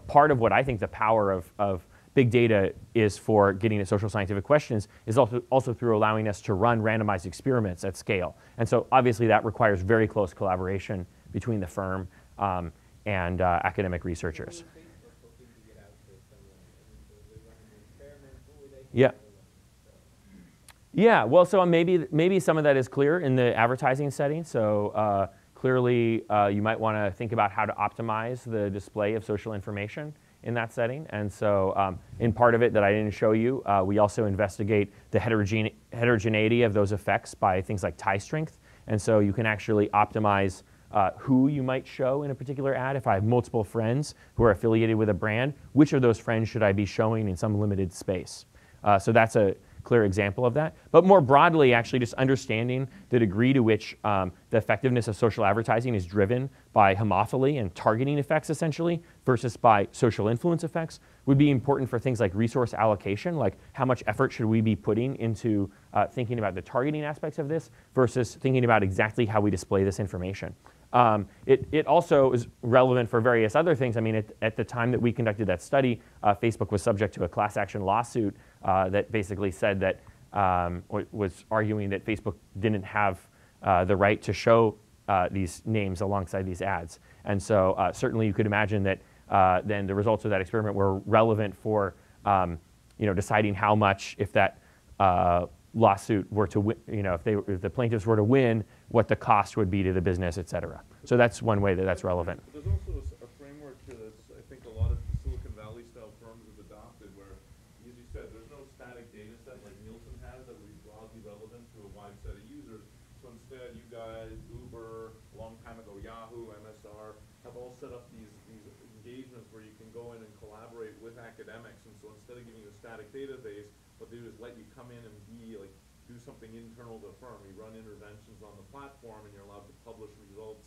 Part of what I think the power of big data is for getting at social scientific questions is also through allowing us to run randomized experiments at scale. And so obviously that requires very close collaboration between the firm and academic researchers. Yeah. Yeah, well, so maybe some of that is clear in the advertising setting. So clearly, you might want to think about how to optimize the display of social information in that setting. And so in part of it that I didn't show you, we also investigate the heterogeneity of those effects by things like tie strength. And so you can actually optimize who you might show in a particular ad. If I have multiple friends who are affiliated with a brand, which of those friends should I be showing in some limited space? So that's a clear example of that. But more broadly, actually just understanding the degree to which the effectiveness of social advertising is driven by homophily and targeting effects, essentially, versus by social influence effects would be important for things like resource allocation, like how much effort should we be putting into thinking about the targeting aspects of this versus thinking about exactly how we display this information. It also is relevant for various other things. I mean, at the time that we conducted that study, Facebook was subject to a class action lawsuit that basically said that, was arguing that Facebook didn't have the right to show these names alongside these ads. And so certainly you could imagine that then the results of that experiment were relevant for deciding how much, if that lawsuit were to win, if the plaintiffs were to win, what the cost would be to the business, et cetera. So that's one way that that's relevant. There's also a framework to this. I think a lot of Silicon Valley style firms have adopted where, as you said, there's no static data set like Nielsen has that would be broadly relevant to a wide set of users. So instead, you guys, Uber, a long time ago, Yahoo, MSR, have all set up these engagements where you can go in and collaborate with academics. And so instead of giving you a static database, what they do is let you come in and do something internal to the firm. You run interventions on the platform, and you're allowed to publish results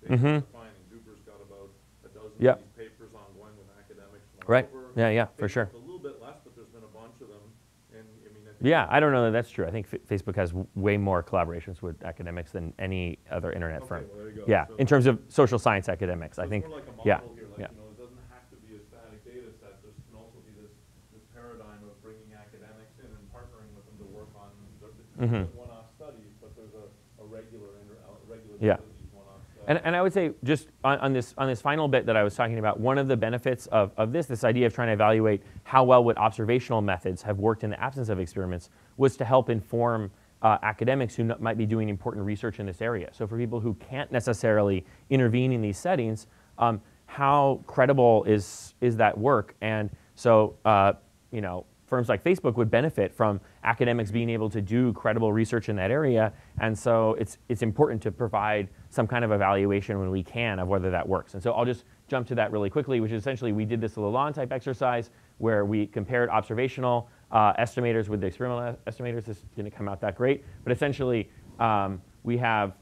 based on the findings. Uber's got about a dozen of these papers ongoing with academics from all over. Yeah, for sure. A little bit less, but there's been a bunch of them. And I mean, I don't know that that's true. I think Facebook has way more collaborations with academics than any other internet firm. Well, there you go. Yeah, so in terms of social science academics, I it's think. More like a model Yeah. here. It doesn't have to be a static data set. There can also be this paradigm of bringing academics in and partnering with them to work on one-off studies, but there's a regular one-off study. And I would say just on this final bit that I was talking about, one of the benefits of this idea of trying to evaluate how well would observational methods have worked in the absence of experiments was to help inform academics who might be doing important research in this area. So for people who can't necessarily intervene in these settings, how credible is that work? And so firms like Facebook would benefit from academics being able to do credible research in that area. And so it's important to provide some kind of evaluation when we can of whether that works. And so I'll just jump to that really quickly, which is essentially we did this Lalonde type exercise where we compared observational estimators with the experimental estimators. This didn't come out that great, but essentially we have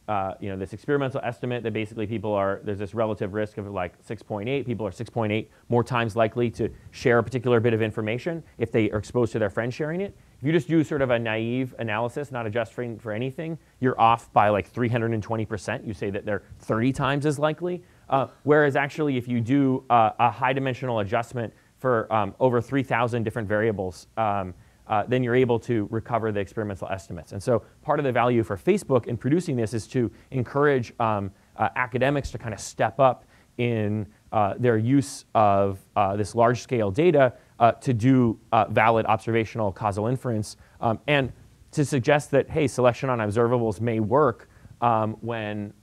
this experimental estimate that basically there's this relative risk of like 6.8. People are 6.8 more times likely to share a particular bit of information if they are exposed to their friends sharing it. If you just do sort of a naive analysis, not adjusting for anything, you're off by like 320%. You say that they're 30 times as likely. Whereas actually, if you do a high dimensional adjustment for over 3,000 different variables, then you're able to recover the experimental estimates. And so part of the value for Facebook in producing this is to encourage academics to kind of step up in their use of this large-scale data to do valid observational causal inference, and to suggest that, hey, selection on observables may work when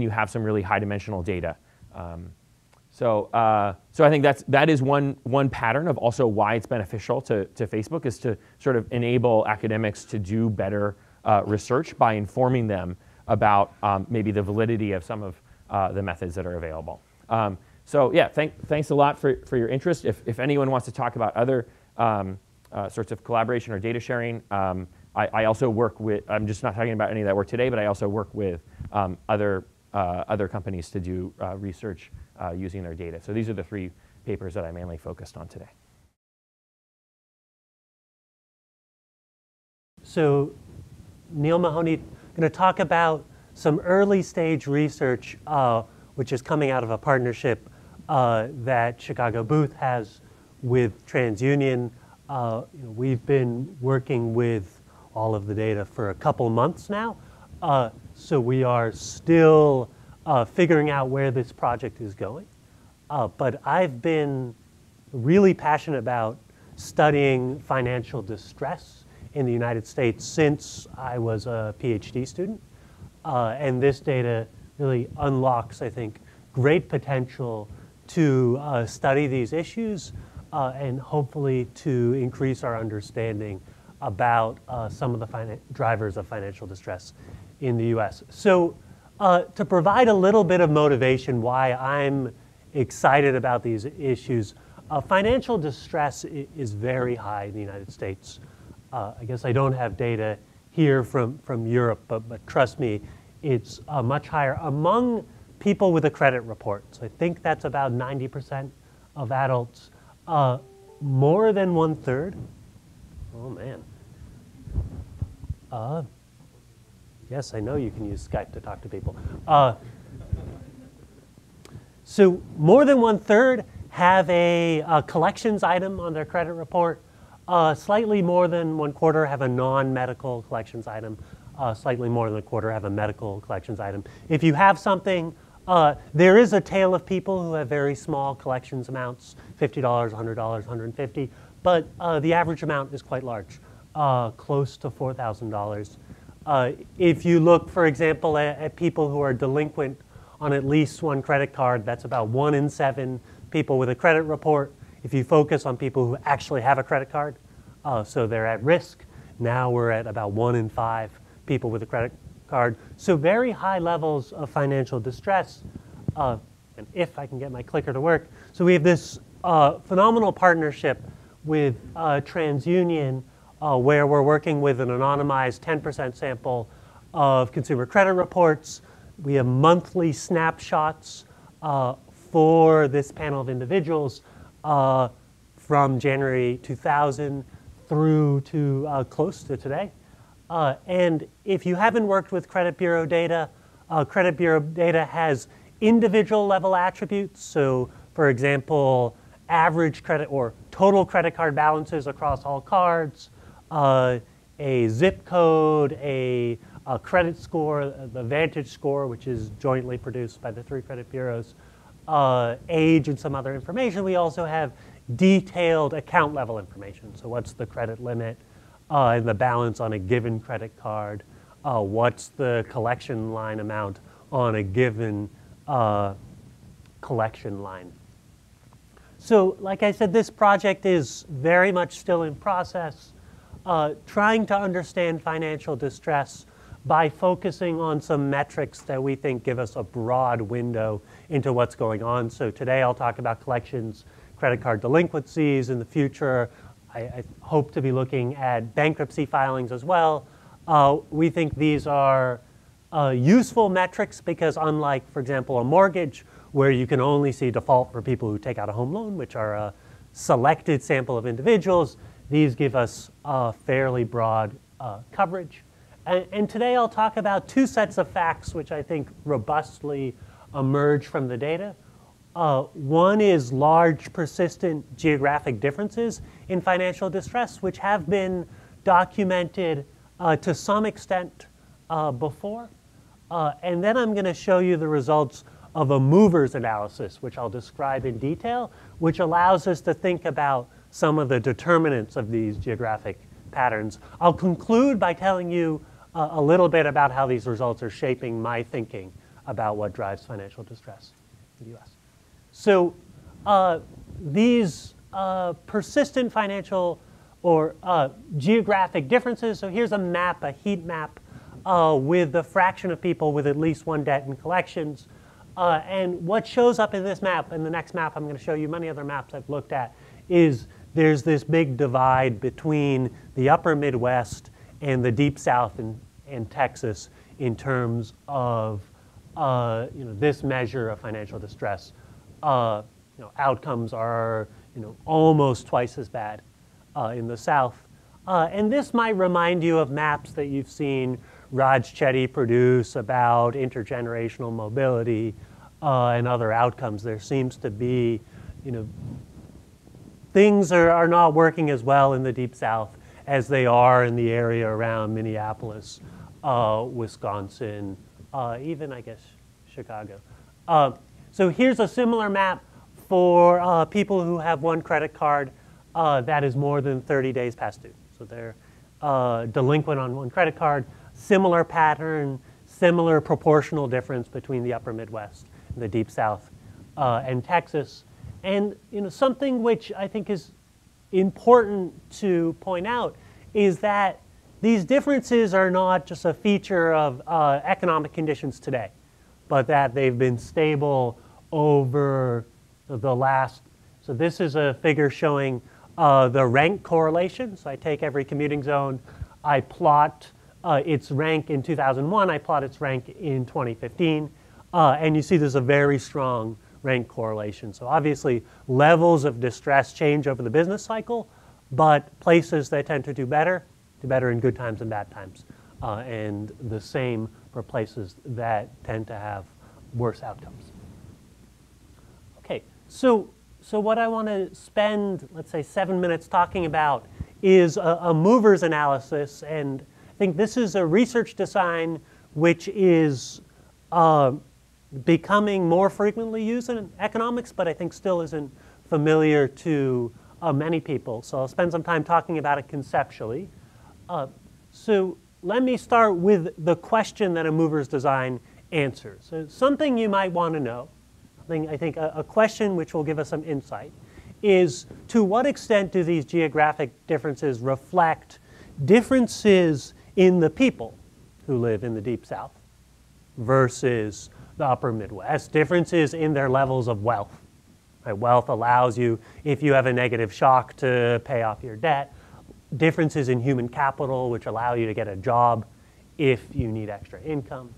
you have some really high-dimensional data. So I think that is one pattern of also why it's beneficial to Facebook, is to sort of enable academics to do better research by informing them about maybe the validity of some of the methods that are available. So yeah, thanks a lot for your interest. If anyone wants to talk about other sorts of collaboration or data sharing, I also work with, I'm just not talking about any of that work today, but I also work with other companies to do research using their data. So these are the 3 papers that I mainly focused on today. So Neale, Mahoney, going to talk about some early stage research which is coming out of a partnership that Chicago Booth has with TransUnion. We've been working with all of the data for a couple months now, so we are still figuring out where this project is going. But I've been really passionate about studying financial distress in the United States since I was a PhD student. And this data really unlocks, I think, great potential to study these issues and hopefully to increase our understanding about some of the drivers of financial distress in the US. So to provide a little bit of motivation why I'm excited about these issues, financial distress is very high in the United States. I guess I don't have data here from Europe, but trust me, it's much higher among people with a credit report. So I think that's about 90% of adults. More than 1/3. Oh man. Yes, I know you can use Skype to talk to people. So more than 1/3 have a collections item on their credit report. Slightly more than 1/4 have a non-medical collections item. Slightly more than 1/4 have a medical collections item. If you have something, there is a tail of people who have very small collections amounts, $50, $100, $150, but the average amount is quite large, close to $4,000. If you look, for example, at people who are delinquent on at least one credit card, that's about 1 in 7 people with a credit report. If you focus on people who actually have a credit card, so they're at risk, now we're at about 1 in 5 people with a credit card. So very high levels of financial distress. And if I can get my clicker to work. So we have this phenomenal partnership with TransUnion where we're working with an anonymized 10% sample of consumer credit reports. We have monthly snapshots for this panel of individuals from January 2000 through to close to today. And if you haven't worked with credit bureau data has individual level attributes. So for example, average credit or total credit card balances across all cards, a zip code, a credit score, the Vantage score, which is jointly produced by the 3 credit bureaus, age and some other information. We also have detailed account level information. So what's the credit limit and the balance on a given credit card? What's the collection line amount on a given collection line? So like I said, this project is very much still in process, trying to understand financial distress by focusing on some metrics that we think give us a broad window into what's going on. So today I'll talk about collections, credit card delinquencies. In the future, I hope to be looking at bankruptcy filings as well. We think these are useful metrics because unlike, for example, a mortgage where you can only see default for people who take out a home loan, which are a selected sample of individuals, these give us fairly broad coverage. And today I'll talk about two sets of facts which I think robustly emerge from the data. One is large persistent geographic differences in financial distress, which have been documented to some extent before. And then I'm going to show you the results of a movers analysis, which I'll describe in detail, which allows us to think about some of the determinants of these geographic patterns. I'll conclude by telling you a little bit about how these results are shaping my thinking about what drives financial distress in the US. So these persistent financial or geographic differences, so here's a map, a heat map, with the fraction of people with at least one debt in collections. And what shows up in this map, and the next map I'm going to show you many other maps I've looked at, is there's this big divide between the upper Midwest and the deep South and Texas in terms of this measure of financial distress. Outcomes are almost twice as bad in the South. And this might remind you of maps that you've seen Raj Chetty produce about intergenerational mobility and other outcomes. There seems to be, things are not working as well in the Deep South as they are in the area around Minneapolis, Wisconsin, even, I guess, Chicago. So here's a similar map for people who have one credit card that is more than 30 days past due. So they're delinquent on one credit card. Similar pattern, similar proportional difference between the upper Midwest and the Deep South and Texas. And something which I think is important to point out is that these differences are not just a feature of economic conditions today, but that they've been stable over the last, so this is a figure showing the rank correlation. So I take every commuting zone, I plot its rank in 2001, I plot its rank in 2015, and you see there's a very strong rank correlation. So obviously levels of distress change over the business cycle, but places that tend to do better in good times and bad times, and the same for places that tend to have worse outcomes. Okay, so what I want to spend, let's say, 7 minutes talking about is a movers analysis, and I think this is a research design which is becoming more frequently used in economics, but I think still isn't familiar to many people. So I'll spend some time talking about it conceptually. So let me start with the question that a movers design answers. So something you might want to know, I think a question which will give us some insight, is to what extent do these geographic differences reflect differences in the people who live in the Deep South versus the upper Midwest, differences in their levels of wealth. Right? Wealth allows you, if you have a negative shock, to pay off your debt. Differences in human capital, which allow you to get a job if you need extra income.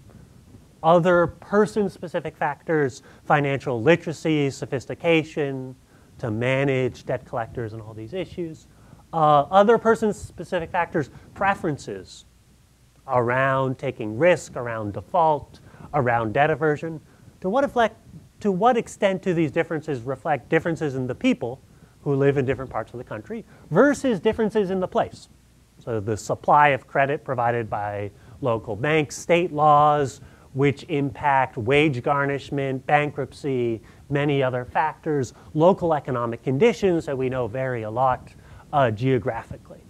Other person-specific factors, financial literacy, sophistication, to manage debt collectors and all these issues. Other person-specific factors, preferences around taking risk, around default, around debt aversion. To what extent do these differences reflect differences in the people who live in different parts of the country versus differences in the place? So the supply of credit provided by local banks, state laws, which impact wage garnishment, bankruptcy, many other factors, local economic conditions that we know vary a lot geographically.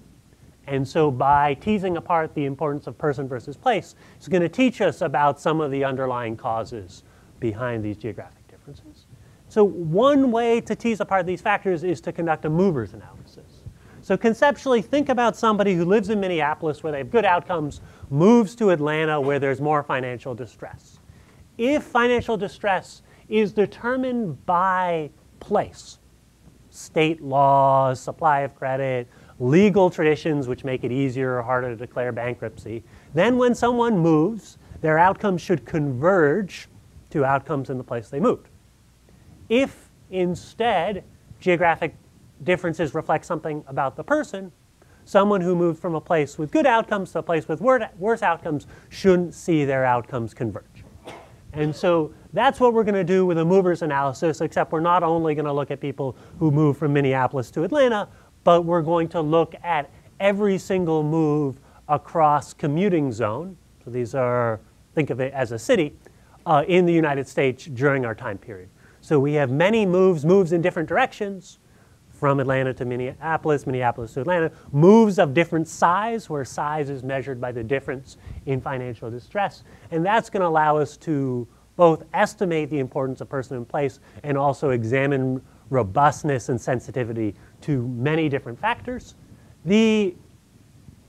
And so by teasing apart the importance of person versus place, it's going to teach us about some of the underlying causes behind these geographic differences. So one way to tease apart these factors is to conduct a movers analysis. So conceptually, think about somebody who lives in Minneapolis where they have good outcomes, moves to Atlanta where there's more financial distress. If financial distress is determined by place, state laws, supply of credit, legal traditions which make it easier or harder to declare bankruptcy, then when someone moves, their outcomes should converge to outcomes in the place they moved. If instead geographic differences reflect something about the person, someone who moved from a place with good outcomes to a place with worse outcomes shouldn't see their outcomes converge. And so that's what we're going to do with a movers analysis, except we're not only going to look at people who move from Minneapolis to Atlanta, but we're going to look at every single move across commuting zone. So these are, think of it as a city, in the United States during our time period. So we have many moves in different directions, from Atlanta to Minneapolis, Minneapolis to Atlanta, moves of different size, where size is measured by the difference in financial distress. And that's going to allow us to both estimate the importance of person and place and also examine robustness and sensitivity to many different factors. The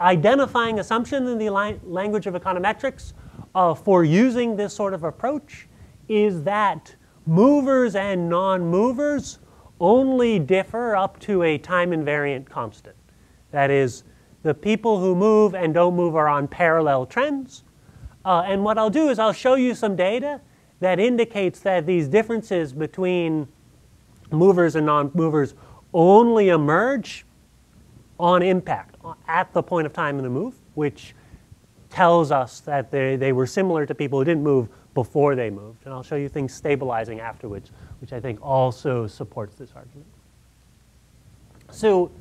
identifying assumption in the language of econometrics for using this sort of approach is that movers and non-movers only differ up to a time invariant constant. That is, the people who move and don't move are on parallel trends. And what I'll do is I'll show you some data that indicates that these differences between movers and non-movers only emerge on impact at the point of time in the move, which tells us that they were similar to people who didn't move before they moved. And I'll show you things stabilizing afterwards, which I think also supports this argument. So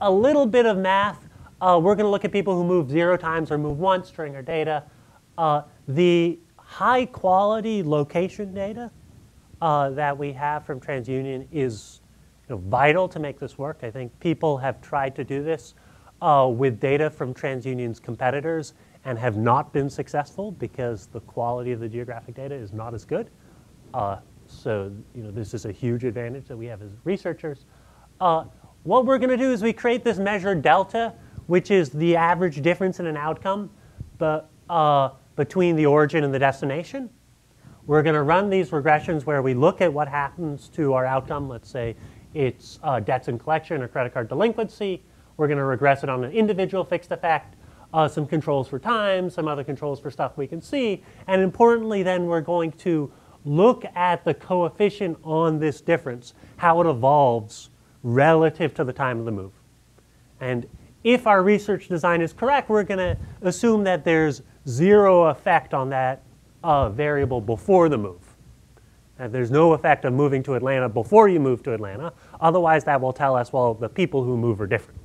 a little bit of math. We're going to look at people who move 0 times or move once during our data. The high quality location data that we have from TransUnion is vital to make this work. I think people have tried to do this with data from TransUnion's competitors and have not been successful because the quality of the geographic data is not as good. So this is a huge advantage that we have as researchers. What we're going to do is we create this measure delta, which is the average difference in an outcome between the origin and the destination. We're going to run these regressions where we look at what happens to our outcome. Let's say it's debts in collection or credit card delinquency. We're going to regress it on an individual fixed effect, some controls for time, some other controls for stuff we can see. And importantly, then we're going to look at the coefficient on this difference, how it evolves relative to the time of the move. And if our research design is correct, we're going to assume that there's 0 effect on that variable before the move. That there's no effect of moving to Atlanta before you move to Atlanta. Otherwise, that will tell us, well, the people who move are different.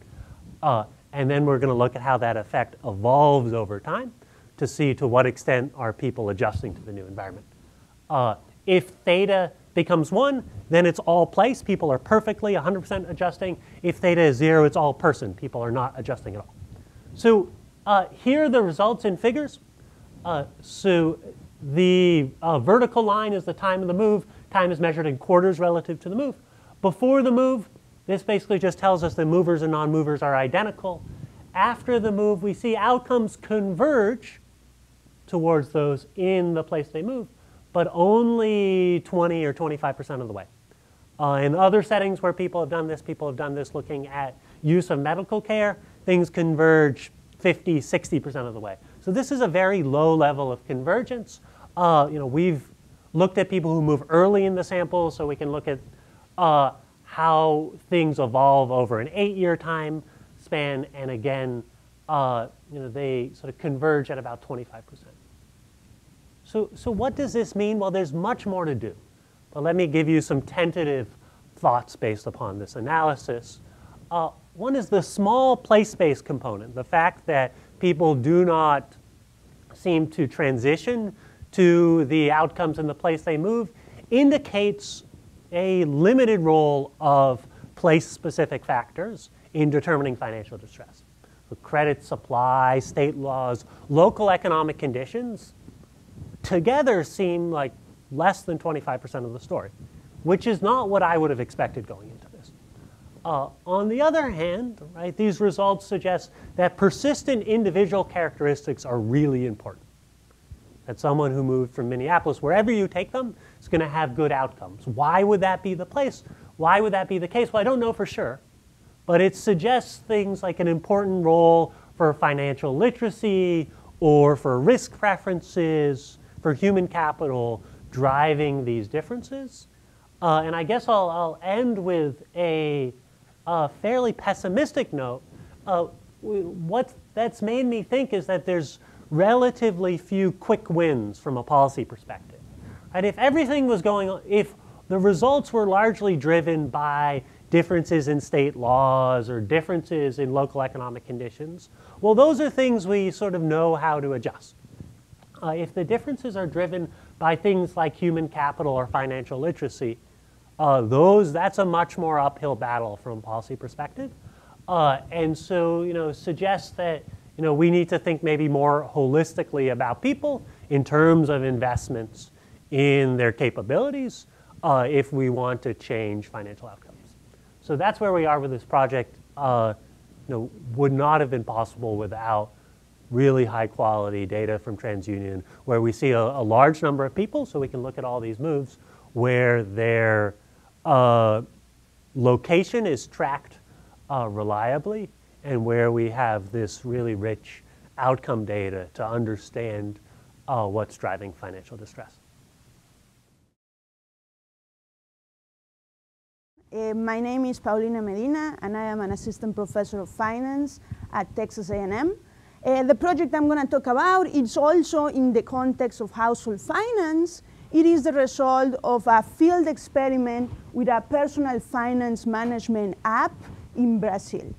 And then we're going to look at how that effect evolves over time to see to what extent are people adjusting to the new environment. If theta becomes 1, then it's all place. People are perfectly 100% adjusting. If theta is 0, it's all person. People are not adjusting at all. So here are the results in figures. So the vertical line is the time of the move. Time is measured in quarters relative to the move. Before the move, this basically just tells us that movers and non-movers are identical. After the move, we see outcomes converge towards those in the place they move, but only 20 or 25% of the way. In other settings where people have done this looking at use of medical care, things converge 50, 60% of the way. So this is a very low level of convergence. We've looked at people who move early in the sample, so we can look at how things evolve over an 8-year time span, and again, they sort of converge at about 25%. So what does this mean? Well, there's much more to do, but let me give you some tentative thoughts based upon this analysis. One is the small place space component, the fact that people do not seem to transition to the outcomes in the place they move indicates a limited role of place-specific factors in determining financial distress. The credit supply, state laws, local economic conditions together seem like less than 25% of the story, which is not what I would have expected going into this. On the other hand, right, these results suggest that persistent individual characteristics are really important. That someone who moved from Minneapolis, wherever you take them, is going to have good outcomes. Why would that be the place? Why would that be the case? Well, I don't know for sure, but it suggests things like an important role for financial literacy or for risk preferences, for human capital driving these differences. And I guess I'll end with a fairly pessimistic note. What that's made me think is that there's relatively few quick wins from a policy perspective. Right? If everything was going on, if the results were largely driven by differences in state laws or differences in local economic conditions, well, those are things we sort of know how to adjust. If the differences are driven by things like human capital or financial literacy, that's a much more uphill battle from a policy perspective. And so, suggests that, we need to think maybe more holistically about people in terms of investments in their capabilities if we want to change financial outcomes. So that's where we are with this project. Would not have been possible without really high quality data from TransUnion, where we see a large number of people, so we can look at all these moves, where their location is tracked reliably, and where we have this really rich outcome data to understand what's driving financial distress. My name is Paolina Medina, and I am an assistant professor of finance at Texas A&M. The project I'm going to talk about is also in the context of household finance. It is the result of a field experiment with a personal finance management app in Brazil.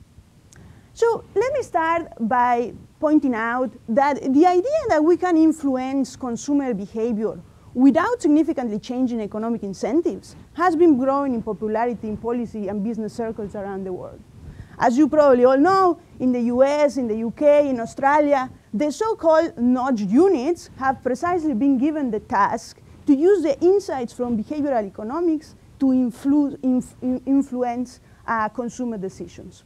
So let me start by pointing out that the idea that we can influence consumer behavior without significantly changing economic incentives has been growing in popularity in policy and business circles around the world. As you probably all know, in the US, in the UK, in Australia, the so-called nudge units have precisely been given the task to use the insights from behavioral economics to influence consumer decisions.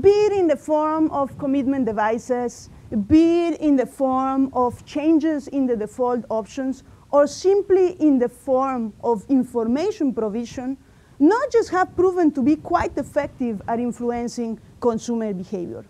Be it in the form of commitment devices, be it in the form of changes in the default options, or simply in the form of information provision, nudges have proven to be quite effective at influencing consumer behavior.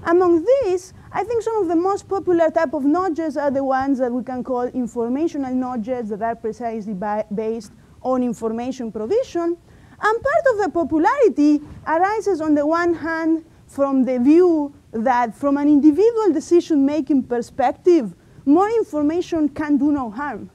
Among these, I think some of the most popular type of nudges are the ones that we can call informational nudges that are precisely based on information provision. And part of the popularity arises on the one hand from the view that from an individual decision-making perspective, more information can do no harm.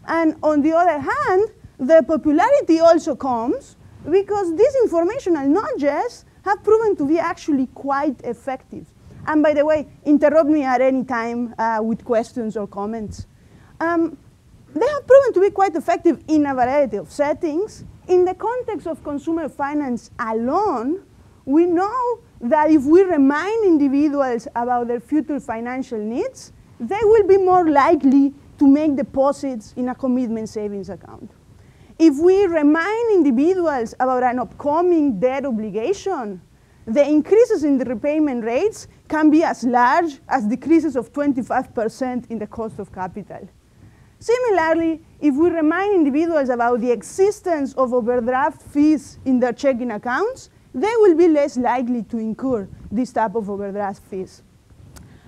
And on the other hand, the popularity also comes because these informational nudges have proven to be actually quite effective. And by the way, interrupt me at any time with questions or comments. They have proven to be quite effective in a variety of settings. In the context of consumer finance alone, we know that if we remind individuals about their future financial needs, they will be more likely to make deposits in a commitment savings account. If we remind individuals about an upcoming debt obligation, the increases in the repayment rates can be as large as decreases of 25% in the cost of capital. Similarly, if we remind individuals about the existence of overdraft fees in their checking accounts, they will be less likely to incur this type of overdraft fees.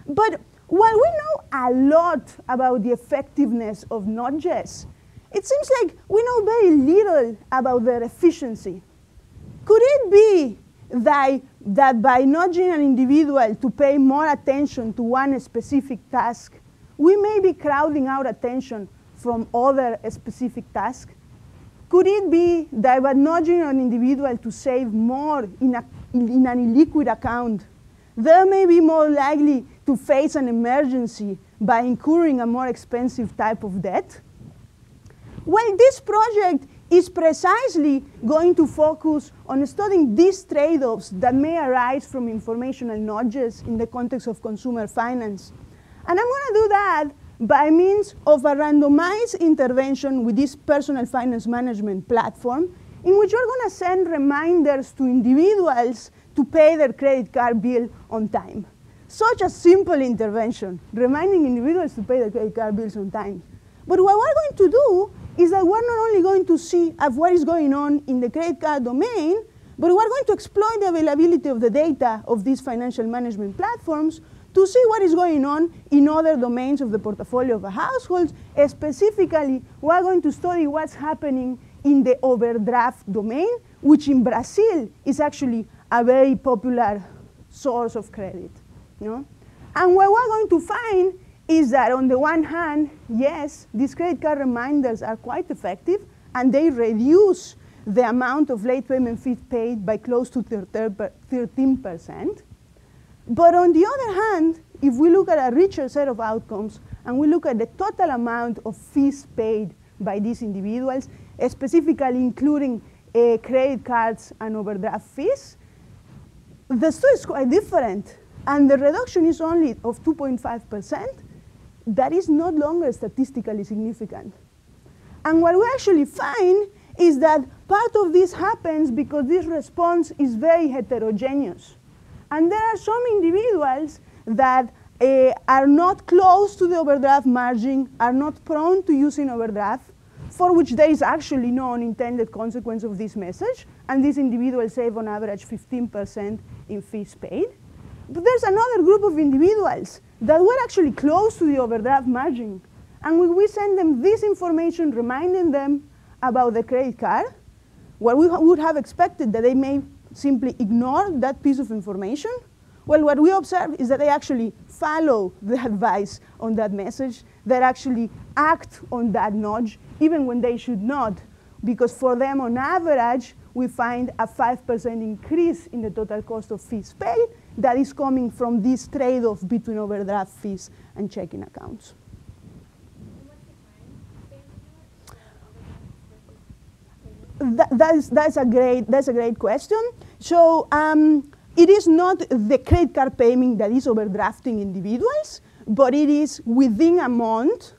But while we know a lot about the effectiveness of nudges, it seems like we know very little about their efficiency. Could it be that by nudging an individual to pay more attention to one specific task, we may be crowding out attention from other specific tasks? Could it be that by nudging an individual to save more in an illiquid account, they may be more likely to face an emergency by incurring a more expensive type of debt? Well, this project is precisely going to focus on studying these trade-offs that may arise from informational nudges in the context of consumer finance. And I'm going to do that by means of a randomized intervention with this personal finance management platform, in which we're going to send reminders to individuals to pay their credit card bill on time. Such a simple intervention, reminding individuals to pay their credit card bills on time. But what we're going to do is that we're not only going to see what is going on in the credit card domain, but we're going to exploit the availability of the data of these financial management platforms to see what is going on in other domains of the portfolio of a household. Specifically, we're going to study what's happening in the overdraft domain, which in Brazil is actually a very popular source of credit. And what we're going to find is that on the one hand, yes, these credit card reminders are quite effective, and they reduce the amount of late payment fees paid by close to 13%. But on the other hand, if we look at a richer set of outcomes, and we look at the total amount of fees paid by these individuals, specifically including credit cards and overdraft fees, the story is quite different. And the reduction is only of 2.5%. That is no longer statistically significant. And what we actually find is that part of this happens because this response is very heterogeneous. And there are some individuals that are not close to the overdraft margin, are not prone to using overdraft, for which there is actually no unintended consequence of this message. And these individuals save on average 15% in fees paid. But there's another group of individuals that were actually close to the overdraft margin. And when we send them this information, reminding them about the credit card, what we would have expected that they may simply ignore that piece of information. Well, what we observe is that they actually follow the advice on that message, that actually act on that nudge, even when they should not, because for them, on average, we find a 5% increase in the total cost of fees paid that is coming from this trade-off between overdraft fees and checking accounts. That's a great question. So it is not the credit card payment that is overdrafting individuals, but it is within a month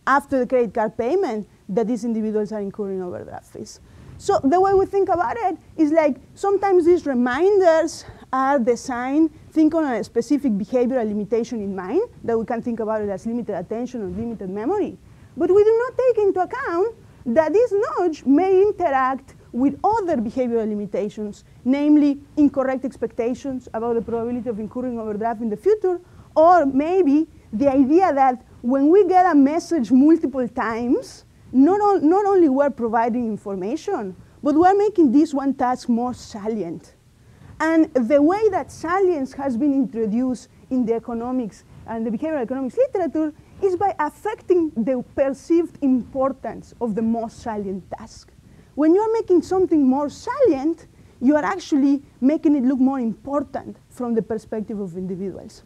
after the credit card payment that these individuals are incurring overdraft fees. So the way we think about it is like sometimes these reminders are designed, think on a specific behavioral limitation in mind, that we can think about it as limited attention or limited memory. But we do not take into account that this nudge may interact with other behavioral limitations, namely incorrect expectations about the probability of incurring overdraft in the future, or maybe the idea that when we get a message multiple times, not only we're providing information, but we're making this one task more salient. And the way that salience has been introduced in the economics and the behavioral economics literature is by affecting the perceived importance of the most salient task. When you're making something more salient, you are actually making it look more important from the perspective of individuals.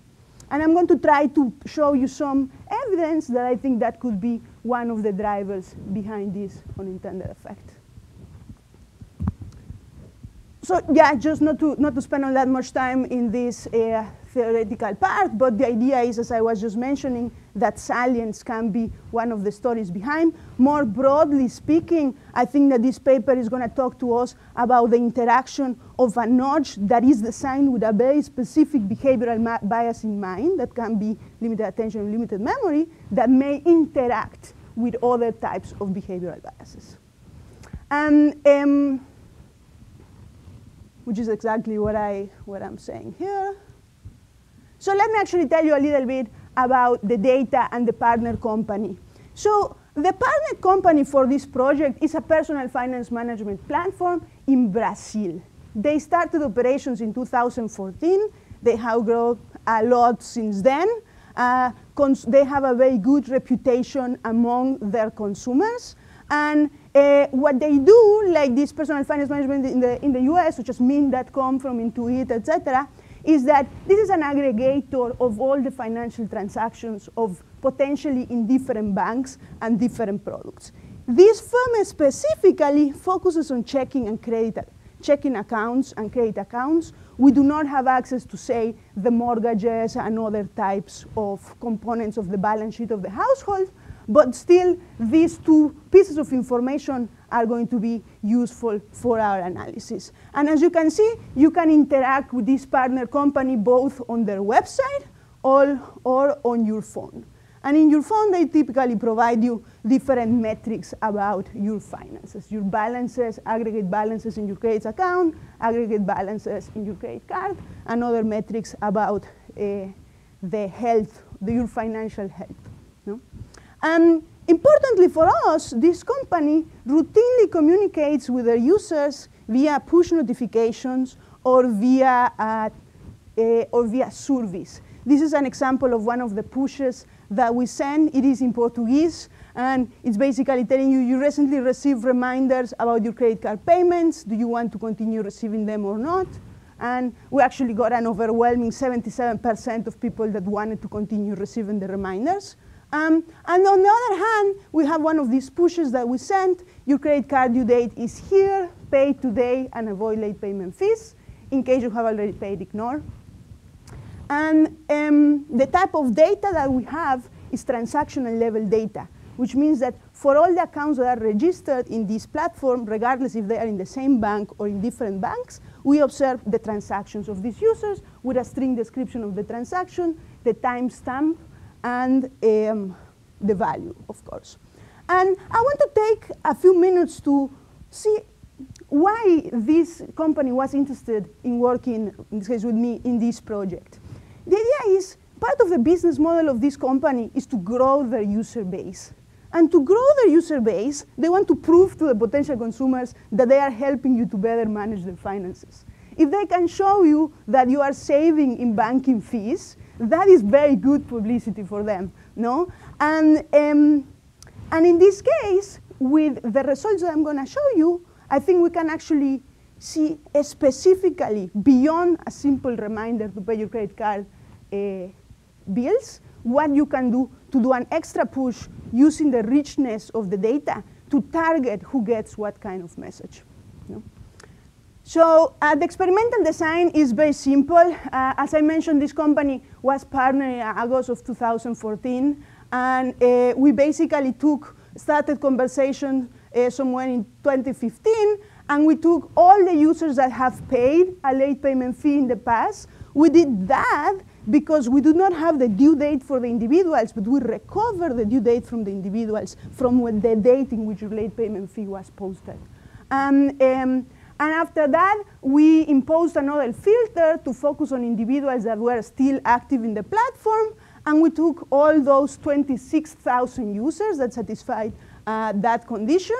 And I'm going to try to show you some evidence that I think that could be one of the drivers behind this unintended effect. So yeah, just not to spend all that much time in this theoretical part, but the idea is, as I was just mentioning, that salience can be one of the stories behind. More broadly speaking, I think that this paper is going to talk to us about the interaction of a nudge that is designed with a very specific behavioral bias in mind, that can be limited attention and limited memory, that may interact with other types of behavioral biases. And which is exactly what I'm saying here. So let me actually tell you a little bit about the data and the partner company. So the partner company for this project is a personal finance management platform in Brazil. They started operations in 2014. They have grown a lot since then. They have a very good reputation among their consumers. And what they do, like this personal finance management in the US, such as Mint.com from Intuit, etc., is that this is an aggregator of all the financial transactions of potentially in different banks and different products. This firm specifically focuses on checking accounts and credit accounts. We do not have access to, say, the mortgages and other types of components of the balance sheet of the household, but still these two pieces of information are going to be useful for our analysis. And as you can see, you can interact with this partner company both on their website or on your phone. And in your phone, they typically provide you different metrics about your finances, your balances, aggregate balances in your credit account, aggregate balances in your credit card, and other metrics about the health, your financial health. No? And importantly for us, this company routinely communicates with their users via push notifications or via surveys. This is an example of one of the pushes that we send. It is in Portuguese, and it's basically telling you, you recently received reminders about your credit card payments. Do you want to continue receiving them or not? And we actually got an overwhelming 77% of people that wanted to continue receiving the reminders. And on the other hand, we have one of these pushes that we sent. Your credit card due date is here. Pay today and avoid late payment fees. In case you have already paid, ignore. And the type of data that we have is transactional level data, which means that for all the accounts that are registered in this platform, regardless if they are in the same bank or in different banks, we observe the transactions of these users with a string description of the transaction, the timestamp, and the value, of course. And I want to take a few minutes to see why this company was interested in working, in this case with me, in this project. The idea is, part of the business model of this company is to grow their user base. And to grow their user base, they want to prove to the potential consumers that they are helping you to better manage their finances. If they can show you that you are saving in banking fees, that is very good publicity for them, no? And in this case, with the results that I'm going to show you, I think we can actually see specifically beyond a simple reminder to pay your credit card bills, what you can do to do an extra push using the richness of the data to target who gets what kind of message. You know? So the experimental design is very simple. As I mentioned, this company was partnered in August of 2014, and we basically started conversation somewhere in 2015, and we took all the users that have paid a late payment fee in the past. We did that because we do not have the due date for the individuals, but we recover the due date from the individuals from the date in which your late payment fee was posted. And after that, we imposed another filter to focus on individuals that were still active in the platform, and we took all those 26,000 users that satisfied that condition,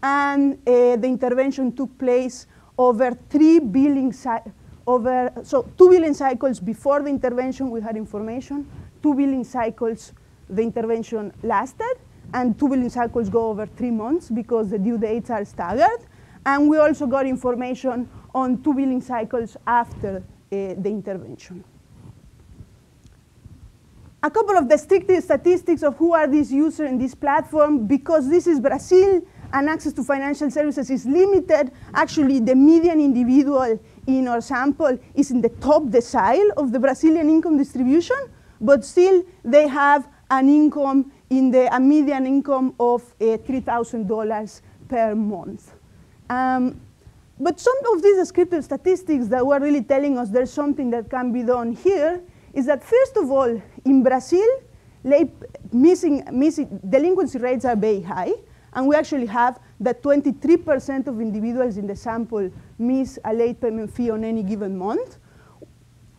and the intervention took place over 3 billing cycles. So 2 billing cycles before the intervention, we had information. 2 billing cycles, the intervention lasted. And 2 billing cycles go over 3 months because the due dates are staggered. And we also got information on 2 billing cycles after the intervention. A couple of descriptive statistics of who are these users in this platform. Because this is Brazil and access to financial services is limited, actually the median individual in our sample is in the top decile of the Brazilian income distribution, but still they have an income a median income of $3,000 per month. But some of these descriptive statistics that were really telling us there's something that can be done here is that, first of all, in Brazil, delinquency rates are very high. And we actually have that 23% of individuals in the sample miss a late payment fee on any given month.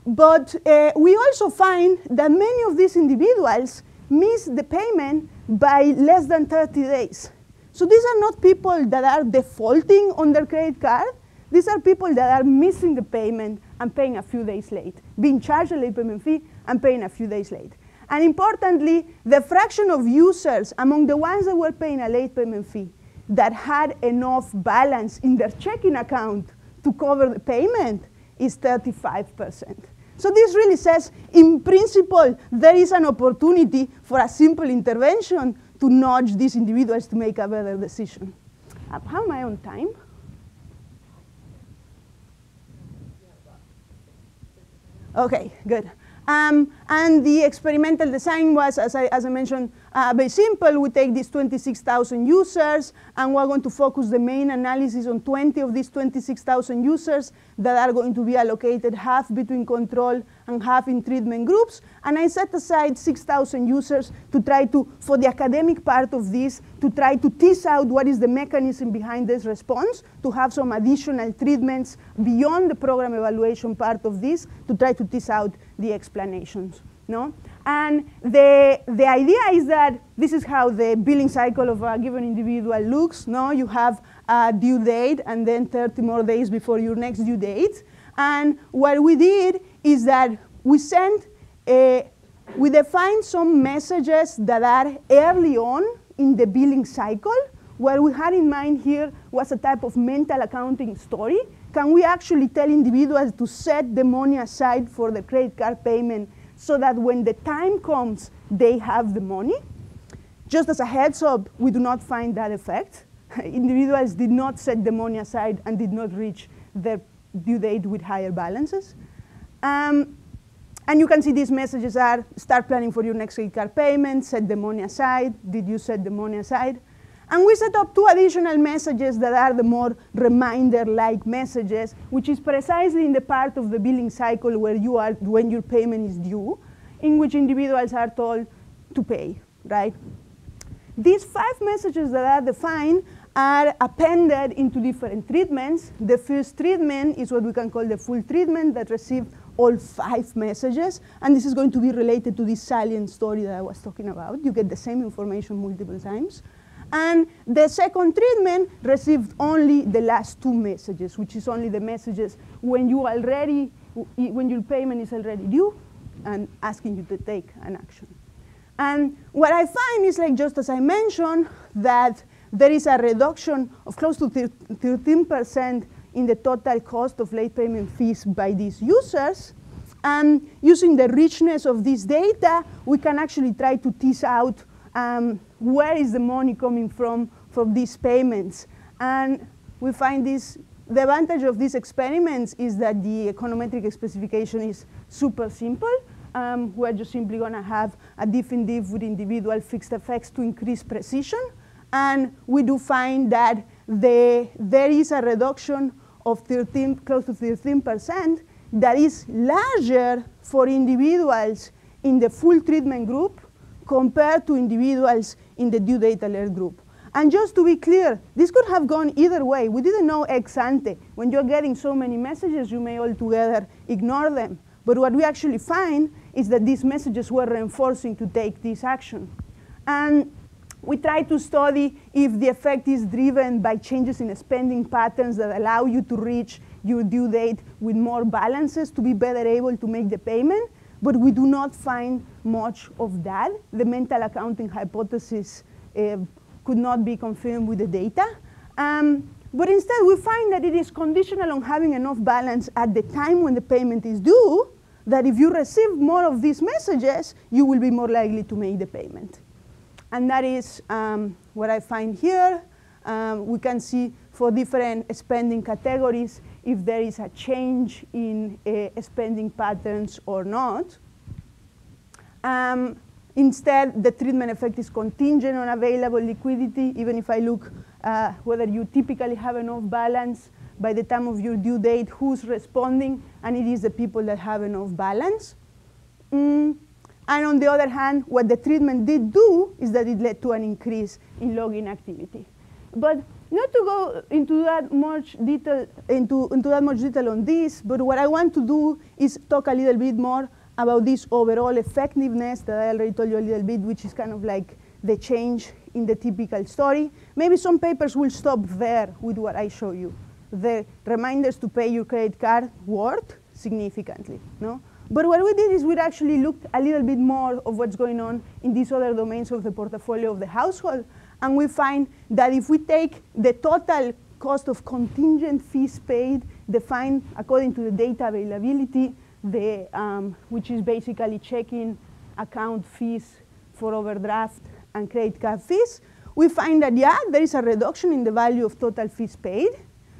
But we also find that many of these individuals miss the payment by less than 30 days. So these are not people that are defaulting on their credit card. These are people that are missing the payment and paying a few days late, being charged a late payment fee and paying a few days late. And importantly, the fraction of users among the ones that were paying a late payment fee that had enough balance in their checking account to cover the payment is 35%. So this really says, in principle, there is an opportunity for a simple intervention to nudge these individuals to make a better decision. How am I on time? OK, good. And the experimental design was, as I mentioned, very simple. We take these 26,000 users, and we're going to focus the main analysis on 20 of these 26,000 users that are going to be allocated half between control and half in treatment groups. And I set aside 6,000 users to try to, for the academic part of this, to try to tease out what is the mechanism behind this response, to have some additional treatments beyond the program evaluation part of this, to try to tease out the explanations. no? And the idea is that this is how the billing cycle of a given individual looks. No? You have a due date and then 30 more days before your next due date. And what we did is that we defined some messages that are early on in the billing cycle. What we had in mind here was a type of mental accounting story. Can we actually tell individuals to set the money aside for the credit card payment so that when the time comes, they have the money? Just as a heads up, we do not find that effect. Individuals did not set the money aside and did not reach their due date with higher balances. And you can see these messages are: start planning for your next credit card payment, set the money aside, did you set the money aside? And we set up 2 additional messages that are the more reminder-like messages, which is precisely in the part of the billing cycle where you are when your payment is due, in which individuals are told to pay, right? These 5 messages that are defined are appended into different treatments. The first treatment is what we can call the full treatment that receives all 5 messages. And this is going to be related to this salient story that I was talking about. You get the same information multiple times. And the second treatment received only the last 2 messages, which is only the messages when your payment is already due and asking you to take an action. And what I find is, like, just as I mentioned, that there is a reduction of close to 13% in the total cost of late payment fees by these users. And using the richness of this data, we can actually try to tease out where is the money coming from these payments. And we find this, the advantage of these experiments is that the econometric specification is super simple. We're just simply going to have a diff in diff with individual fixed effects to increase precision. And we do find that there is a reduction of close to 13% that is larger for individuals in the full treatment group compared to individuals in the due date alert group. And just to be clear, this could have gone either way. We didn't know ex ante. When you're getting so many messages, you may altogether ignore them. But what we actually find is that these messages were reinforcing to take this action. And we try to study if the effect is driven by changes in spending patterns that allow you to reach your due date with more balances to be better able to make the payment. But we do not find much of that. The mental accounting hypothesis could not be confirmed with the data. But instead, we find that it is conditional on having enough balance at the time when the payment is due, that if you receive more of these messages, you will be more likely to make the payment. And that is what I find here. We can see for different spending categories if there is a change in spending patterns or not. Instead, the treatment effect is contingent on available liquidity. Even if I look whether you typically have enough balance by the time of your due date, who's responding, and it is the people that have enough balance. And on the other hand, what the treatment did do is that it led to an increase in login activity. But not to go into that much detail, on this, but what I want to do is talk a little bit more about this overall effectiveness that I already told you a little bit, which is kind of like the change in the typical story. Maybe some papers will stop there with what I show you. The reminders to pay your credit card worked significantly, no? But what we did is we actually looked a little bit more of what's going on in these other domains of the portfolio of the household. And we find that if we take the total cost of contingent fees paid, defined according to the data availability, which is basically checking account fees for overdraft and credit card fees, we find that, yeah, there is a reduction in the value of total fees paid,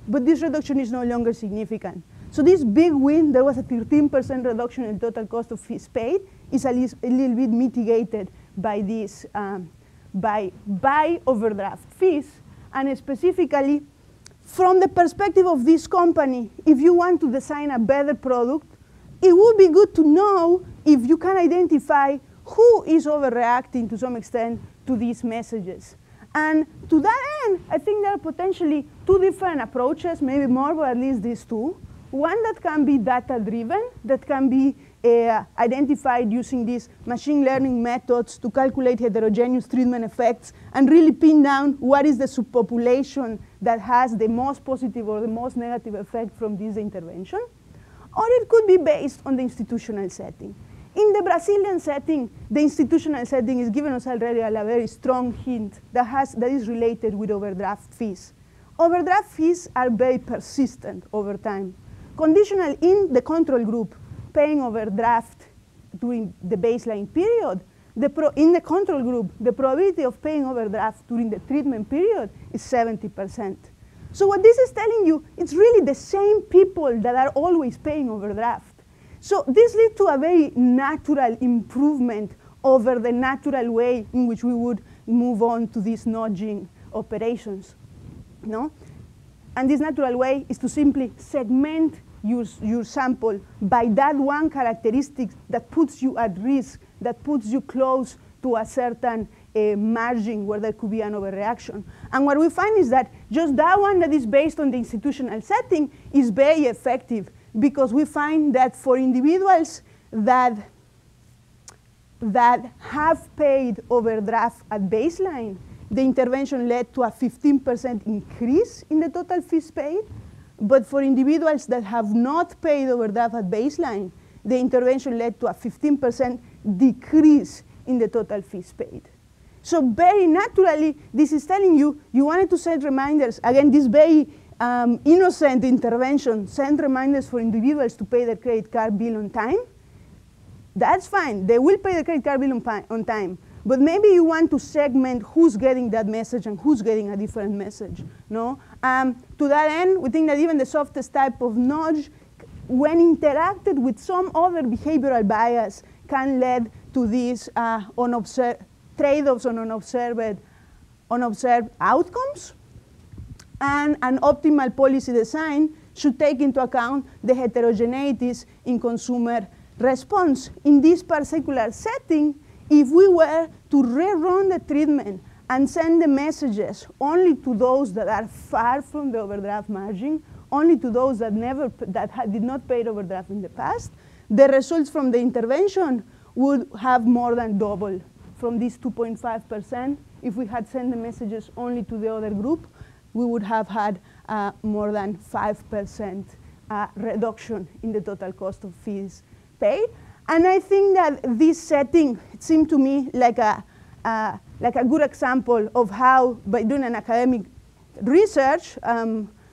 but this reduction is no longer significant. So this big win, there was a 13% reduction in total cost of fees paid, is a little bit mitigated by this, by overdraft fees. And specifically, from the perspective of this company, if you want to design a better product, it would be good to know if you can identify who is overreacting to some extent to these messages. And to that end, I think there are potentially 2 different approaches, maybe more, but at least these 2. One that can be data-driven, that can be identified using these machine learning methods to calculate heterogeneous treatment effects and really pin down what is the subpopulation that has the most positive or the most negative effect from this intervention. Or it could be based on the institutional setting. In the Brazilian setting, the institutional setting is giving us already a very strong hint that is related with overdraft fees. Overdraft fees are very persistent over time. Conditional in the control group paying overdraft during the baseline period, in the control group, the probability of paying overdraft during the treatment period is 70%. So what this is telling you, it's really the same people that are always paying overdraft. So this leads to a very natural improvement over the natural way in which we would move on to these nudging operations. No? And this natural way is to simply segment your sample by that one characteristic that puts you at risk, that puts you close to a certain margin where there could be an overreaction. And what we find is that just that one that is based on the institutional setting is very effective, because we find that for individuals that have paid overdraft at baseline, the intervention led to a 15% increase in the total fees paid. But for individuals that have not paid overdraft at baseline, the intervention led to a 15% decrease in the total fees paid. So very naturally, this is telling you, you wanted to send reminders. Again, this very innocent intervention, send reminders for individuals to pay their credit card bill on time. That's fine. They will pay the credit card bill on time. But maybe you want to segment who's getting that message and who's getting a different message. No? To that end, we think that even the softest type of nudge, when interacted with some other behavioral bias, can lead to these trade-offs on unobserved outcomes. And an optimal policy design should take into account the heterogeneities in consumer response. In this particular setting, if we were to rerun the treatment and send the messages only to those that are far from the overdraft margin, only to those that did not pay overdraft in the past, the results from the intervention would have more than doubled from this 2.5%. If we had sent the messages only to the other group, we would have had more than 5% reduction in the total cost of fees paid. And I think that this setting, it seemed to me like a good example of how, by doing an academic research,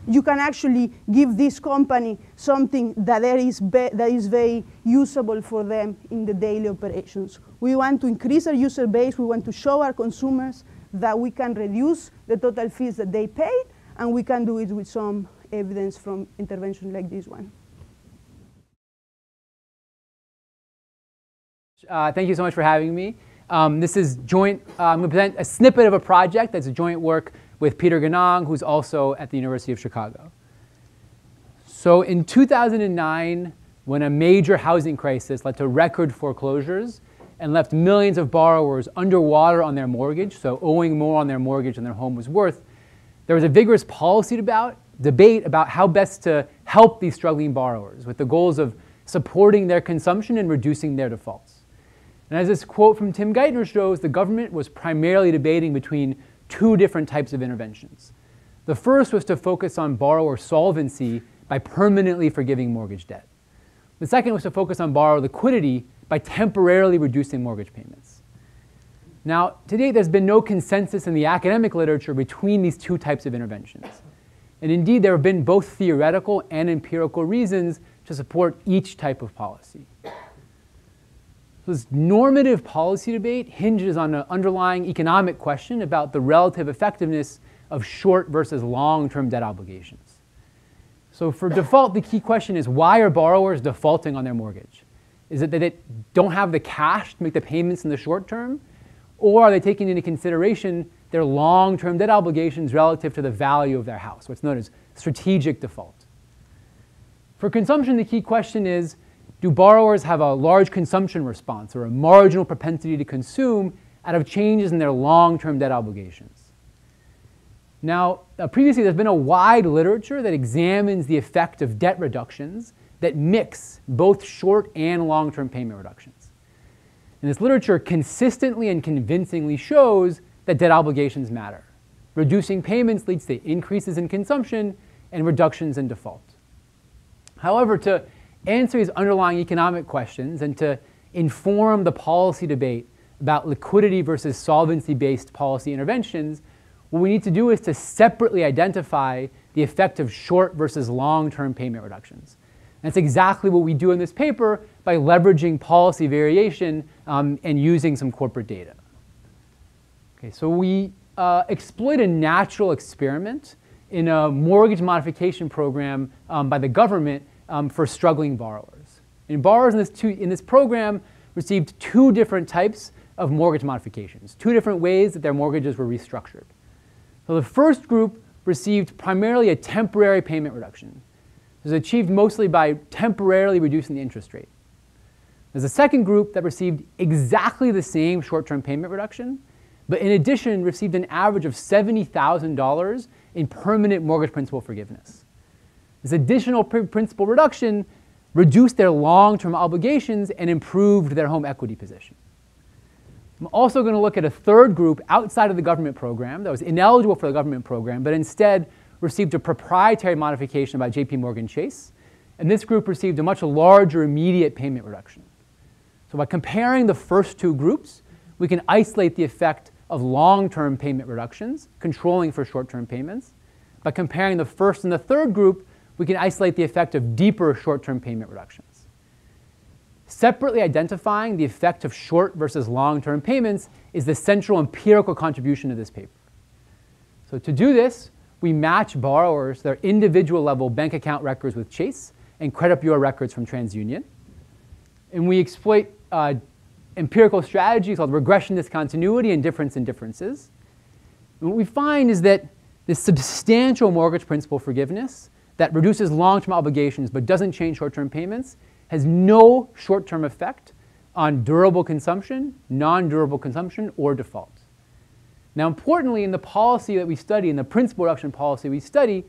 you can actually give this company something that is very usable for them in the daily operations. We want to increase our user base. We want to show our consumers that we can reduce the total fees that they pay, and we can do it with some evidence from intervention like this one. Thank you so much for having me. This is joint. I'm going to present a snippet of a project that's a joint work with Peter Ganong, who's also at the University of Chicago. So in 2009, when a major housing crisis led to record foreclosures and left millions of borrowers underwater on their mortgage, so owing more on their mortgage than their home was worth, there was a vigorous policy debate about how best to help these struggling borrowers with the goals of supporting their consumption and reducing their defaults. And as this quote from Tim Geithner shows, the government was primarily debating between two different types of interventions. The first was to focus on borrower solvency by permanently forgiving mortgage debt. The second was to focus on borrower liquidity by temporarily reducing mortgage payments. Now, to date, there's been no consensus in the academic literature between these two types of interventions. And indeed, there have been both theoretical and empirical reasons to support each type of policy. This normative policy debate hinges on an underlying economic question about the relative effectiveness of short versus long-term debt obligations. So for default, the key question is, why are borrowers defaulting on their mortgage? Is it that they don't have the cash to make the payments in the short term? Or are they taking into consideration their long-term debt obligations relative to the value of their house, what's known as strategic default? For consumption, the key question is, do borrowers have a large consumption response or a marginal propensity to consume out of changes in their long-term debt obligations? Now, previously there's been a wide literature that examines the effect of debt reductions that mix both short and long-term payment reductions. And this literature consistently and convincingly shows that debt obligations matter. Reducing payments leads to increases in consumption and reductions in default. However, to answer these underlying economic questions and to inform the policy debate about liquidity versus solvency-based policy interventions, what we need to do is to separately identify the effect of short versus long-term payment reductions. And that's exactly what we do in this paper by leveraging policy variation and using some corporate data. Okay, so we exploit a natural experiment in a mortgage modification program by the government for struggling borrowers. And borrowers in this program received two different types of mortgage modifications, two different ways that their mortgages were restructured. So the first group received primarily a temporary payment reduction. It was achieved mostly by temporarily reducing the interest rate. There's a second group that received exactly the same short-term payment reduction, but in addition received an average of $70,000 in permanent mortgage principal forgiveness. This additional principal reduction reduced their long-term obligations and improved their home equity position. I'm also going to look at a third group outside of the government program that was ineligible for the government program, but instead received a proprietary modification by JP Morgan Chase. And this group received a much larger immediate payment reduction. So by comparing the first two groups, we can isolate the effect of long-term payment reductions, controlling for short-term payments. By comparing the first and the third group, we can isolate the effect of deeper short-term payment reductions. Separately identifying the effect of short versus long-term payments is the central empirical contribution to this paper. So to do this, we match borrowers their individual level bank account records with Chase and credit bureau records from TransUnion. And we exploit empirical strategies called regression discontinuity and difference in differences. And what we find is that this substantial mortgage principal forgiveness that reduces long-term obligations but doesn't change short-term payments has no short-term effect on durable consumption, non-durable consumption, or default. Now, importantly, in the policy that we study, in the principal reduction policy we study,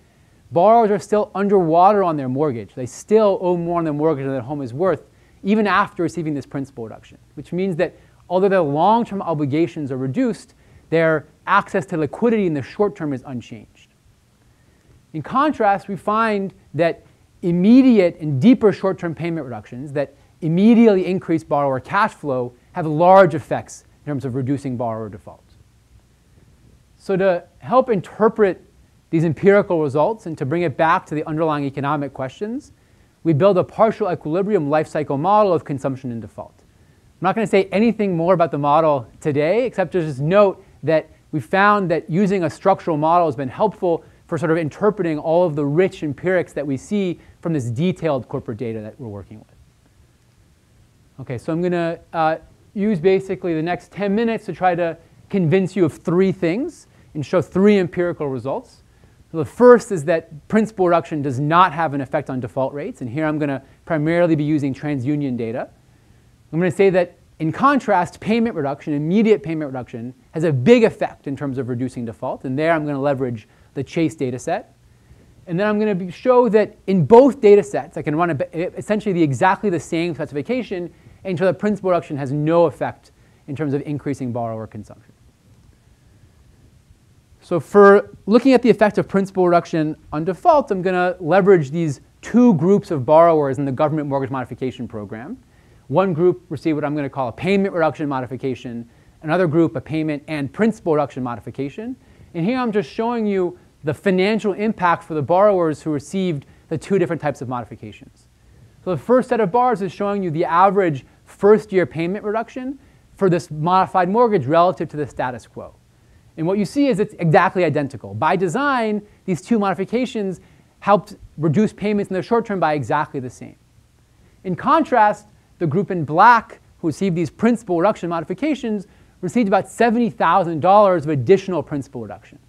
borrowers are still underwater on their mortgage. They still owe more on their mortgage than their home is worth, even after receiving this principal reduction, which means that although their long-term obligations are reduced, their access to liquidity in the short term is unchanged. In contrast, we find that immediate and deeper short-term payment reductions that immediately increase borrower cash flow have large effects in terms of reducing borrower default. So to help interpret these empirical results and to bring it back to the underlying economic questions, we build a partial equilibrium life cycle model of consumption and default. I'm not going to say anything more about the model today, except to just note that we found that using a structural model has been helpful for sort of interpreting all of the rich empirics that we see from this detailed corporate data that we're working with. Okay, so I'm going to use basically the next 10 minutes to try to convince you of three things and show three empirical results. So the first is that principal reduction does not have an effect on default rates, and here I'm going to primarily be using TransUnion data. I'm going to say that in contrast, payment reduction, immediate payment reduction, has a big effect in terms of reducing default, and there I'm going to leverage the Chase data set. And then I'm going to show that in both data sets, I can run essentially exactly the same specification and show that principal reduction has no effect in terms of increasing borrower consumption. So for looking at the effect of principal reduction on default, I'm going to leverage these two groups of borrowers in the government mortgage modification program. One group received what I'm going to call a payment reduction modification, another group a payment and principal reduction modification. And here I'm just showing you the financial impact for the borrowers who received the two different types of modifications. So the first set of bars is showing you the average first-year payment reduction for this modified mortgage relative to the status quo. And what you see is it's exactly identical. By design, these two modifications helped reduce payments in the short term by exactly the same. In contrast, the group in black who received these principal reduction modifications received about $70,000 of additional principal reduction.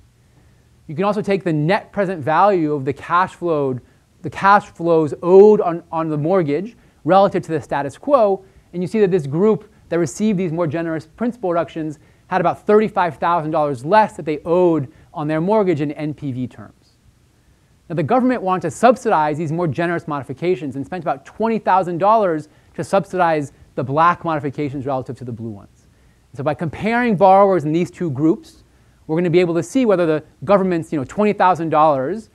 You can also take the net present value of the cash flows owed on the mortgage relative to the status quo, and you see that this group that received these more generous principal reductions had about $35,000 less that they owed on their mortgage in NPV terms. Now, the government wanted to subsidize these more generous modifications and spent about $20,000 to subsidize the black modifications relative to the blue ones. So by comparing borrowers in these two groups, we're going to be able to see whether the government's $20,000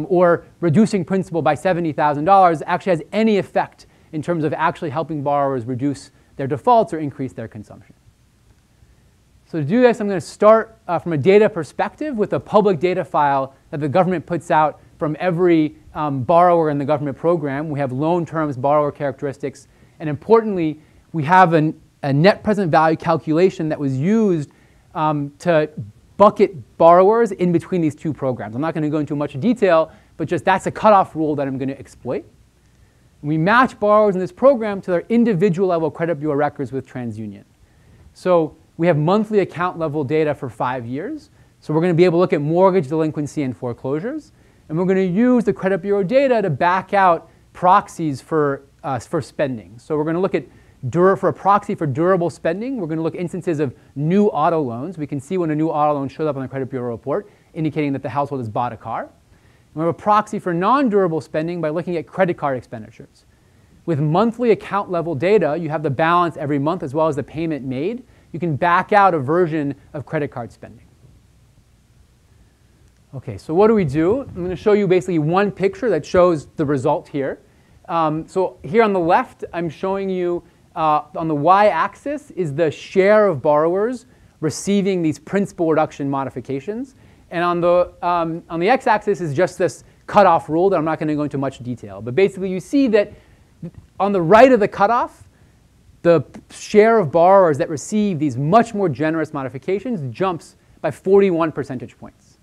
or reducing principal by $70,000 actually has any effect in terms of actually helping borrowers reduce their defaults or increase their consumption. So to do this, I'm going to start from a data perspective with a public data file that the government puts out from every borrower in the government program. We have loan terms, borrower characteristics, and importantly, we have a net present value calculation that was used to bucket borrowers in between these two programs. I'm not going to go into much detail, but just that's a cutoff rule that I'm going to exploit. We match borrowers in this program to their individual level credit bureau records with TransUnion. So we have monthly account level data for 5 years. So we're going to be able to look at mortgage delinquency and foreclosures. And we're going to use the credit bureau data to back out proxies for spending. So we're going to look at for a proxy for durable spending. We're going to look at instances of new auto loans. We can see when a new auto loan shows up on the credit bureau report, indicating that the household has bought a car. We have a proxy for non-durable spending by looking at credit card expenditures. With monthly account level data, you have the balance every month as well as the payment made. You can back out a version of credit card spending. Okay, so what do we do? I'm going to show you basically one picture that shows the result here. So here on the left, I'm showing you on the y-axis is the share of borrowers receiving these principal reduction modifications. And on the x-axis is just this cutoff rule that I'm not going to go into much detail. But basically, you see that on the right of the cutoff, the share of borrowers that receive these much more generous modifications jumps by 41 percentage points.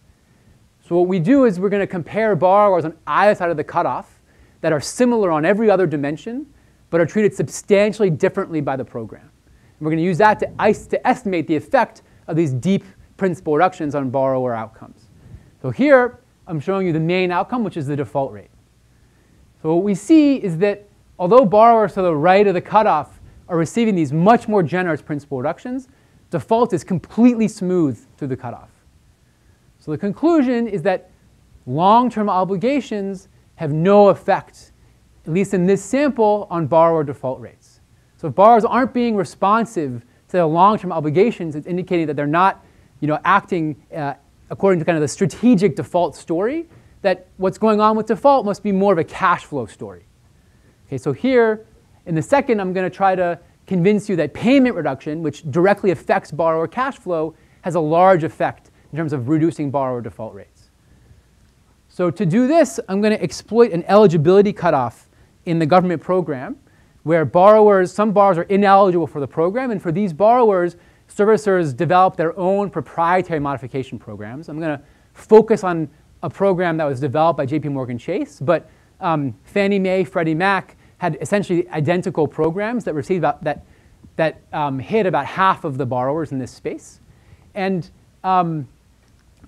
So what we do is we're going to compare borrowers on either side of the cutoff that are similar on every other dimension, but are treated substantially differently by the program. And we're going to use that to estimate the effect of these deep principal reductions on borrower outcomes. So here, I'm showing you the main outcome, which is the default rate. So what we see is that although borrowers to the right of the cutoff are receiving these much more generous principal reductions, default is completely smooth through the cutoff. So the conclusion is that long-term obligations have no effect, at least in this sample, on borrower default rates. So if borrowers aren't being responsive to their long-term obligations, it's indicating that they're not acting according to kind of the strategic default story, that what's going on with default must be more of a cash flow story. Okay, so here, in the second, I'm going to try to convince you that payment reduction, which directly affects borrower cash flow, has a large effect in terms of reducing borrower default rates. So to do this, I'm going to exploit an eligibility cutoff in the government program where some borrowers are ineligible for the program, and for these borrowers, servicers develop their own proprietary modification programs. I'm going to focus on a program that was developed by JPMorgan Chase, but Fannie Mae, Freddie Mac had essentially identical programs that received hit about half of the borrowers in this space. And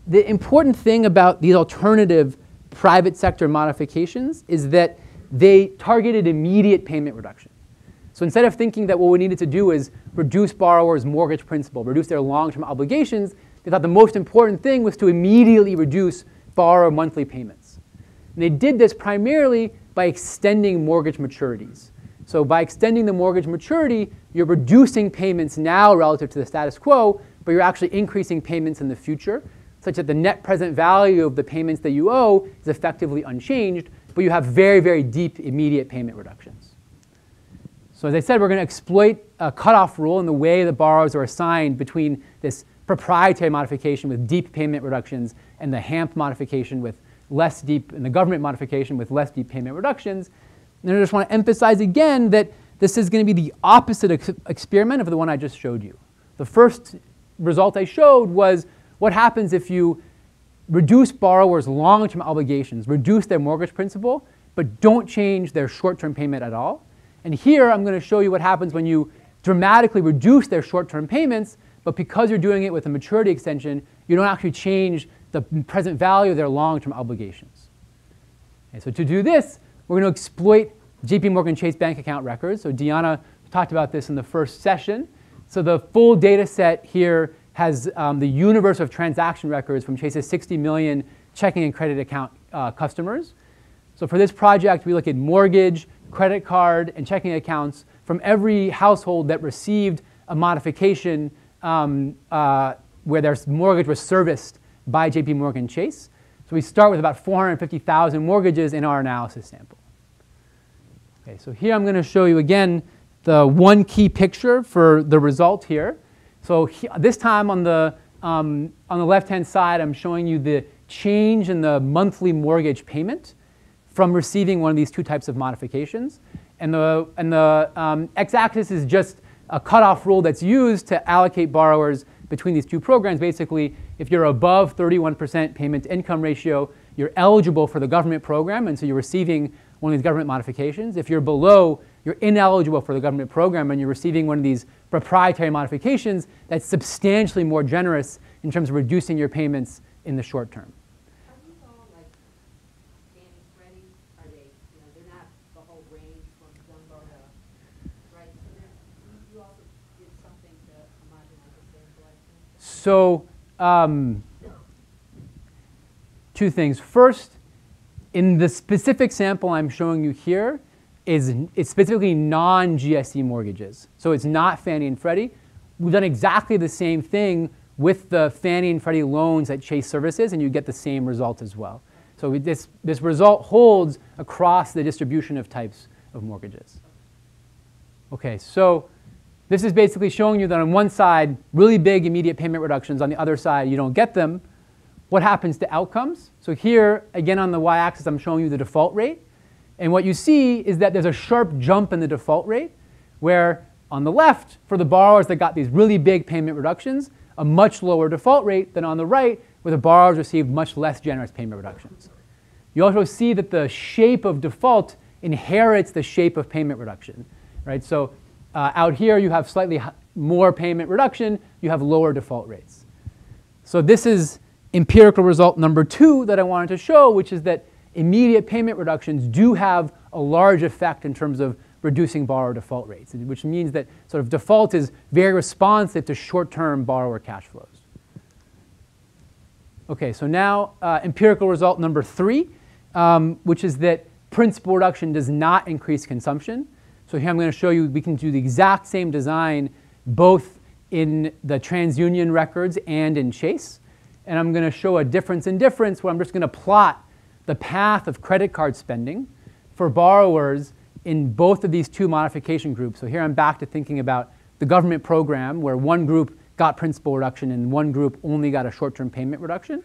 the important thing about these alternative private sector modifications is that they targeted immediate payment reduction. So instead of thinking that what we needed to do is reduce borrowers' mortgage principal, reduce their long-term obligations, they thought the most important thing was to immediately reduce borrower monthly payments. And they did this primarily by extending mortgage maturities. So by extending the mortgage maturity, you're reducing payments now relative to the status quo, but you're actually increasing payments in the future, such that the net present value of the payments that you owe is effectively unchanged, but you have very, very deep immediate payment reductions. So as I said, we're going to exploit a cutoff rule in the way the borrowers are assigned between this proprietary modification with deep payment reductions and the HAMP modification with less deep, and the government modification with less deep payment reductions. And I just want to emphasize again that this is going to be the opposite experiment of the one I just showed you. The first result I showed was what happens if you reduce borrowers' long-term obligations, reduce their mortgage principal, but don't change their short-term payment at all. And here I'm going to show you what happens when you dramatically reduce their short-term payments, but because you're doing it with a maturity extension, you don't actually change the present value of their long-term obligations. Okay, so to do this, we're going to exploit JPMorgan Chase bank account records. So Deanna talked about this in the first session. So the full data set here has the universe of transaction records from Chase's 60 million checking and credit account customers. So for this project, we look at mortgage, credit card, and checking accounts from every household that received a modification where their mortgage was serviced by JP Morgan Chase. So we start with about 450,000 mortgages in our analysis sample. Okay, so here I'm going to show you again the one key picture for the result here. So this time on the left-hand side, I'm showing you the change in the monthly mortgage payment from receiving one of these two types of modifications. And the x-axis is just a cutoff rule that's used to allocate borrowers between these two programs. Basically, if you're above 31% payment to income ratio, you're eligible for the government program, and so you're receiving one of these government modifications. If you're below, you're ineligible for the government program, and you're receiving one of these proprietary modifications that's substantially more generous in terms of reducing your payments in the short term. Are these all like Fannie, Freddie? Are they, they're not the whole range from jumbo to, right? So you also did something to homogenize the sample, I think? So two things. First, in the specific sample I'm showing you here, it's specifically non-GSE mortgages. So it's not Fannie and Freddie. We've done exactly the same thing with the Fannie and Freddie loans that Chase services, and you get the same result as well. So this result holds across the distribution of types of mortgages. Okay, so this is basically showing you that on one side, really big immediate payment reductions. On the other side, you don't get them. What happens to outcomes? So here, again on the y-axis, I'm showing you the default rate. And what you see is that there's a sharp jump in the default rate, where on the left, for the borrowers that got these really big payment reductions, a much lower default rate than on the right, where the borrowers received much less generous payment reductions. You also see that the shape of default inherits the shape of payment reduction, right? So out here, you have slightly more payment reduction, you have lower default rates. So this is empirical result number 2 that I wanted to show, which is that immediate payment reductions do have a large effect in terms of reducing borrower default rates, which means that sort of default is very responsive to short-term borrower cash flows. Okay, so now empirical result number 3, which is that principal reduction does not increase consumption. So here I'm going to show you we can do the exact same design both in the TransUnion records and in Chase. And I'm going to show a difference in difference where I'm just going to plot the path of credit card spending for borrowers in both of these two modification groups. So here I'm back to thinking about the government program where one group got principal reduction and one group only got a short-term payment reduction.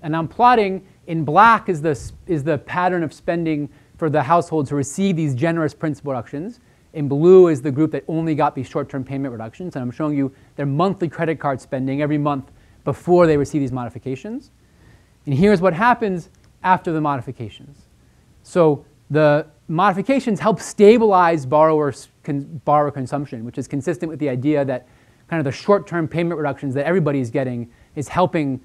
And I'm plotting in black is the pattern of spending for the households who receive these generous principal reductions. In blue is the group that only got these short-term payment reductions. And I'm showing you their monthly credit card spending every month before they receive these modifications. And here's what happens after the modifications. So the modifications help stabilize borrower consumption, which is consistent with the idea that kind of the short-term payment reductions that everybody is getting is helping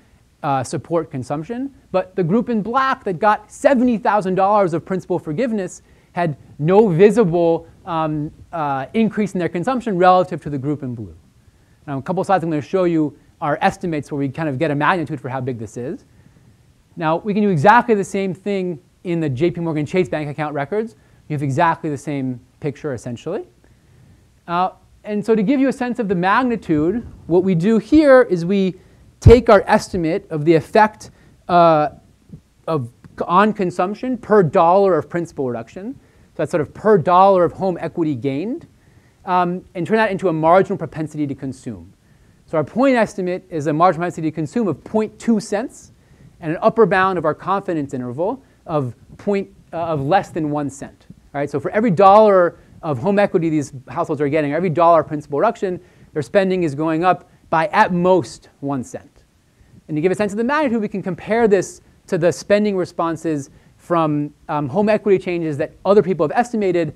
support consumption. But the group in black that got $70,000 of principal forgiveness had no visible increase in their consumption relative to the group in blue. Now, a couple of slides I'm going to show you are estimates where we kind of get a magnitude for how big this is. Now, we can do exactly the same thing in the JP Morgan Chase bank account records. You have exactly the same picture, essentially. And so to give you a sense of the magnitude, what we do here is we take our estimate of the effect on consumption per dollar of principal reduction. So that's sort of per dollar of home equity gained, and turn that into a marginal propensity to consume. So our point estimate is a marginal propensity to consume of 0.2 cents and an upper bound of our confidence interval of less than 1 cent. All right, so for every dollar of home equity these households are getting, every dollar principal reduction, their spending is going up by at most 1 cent. And to give a sense of the magnitude, we can compare this to the spending responses from home equity changes that other people have estimated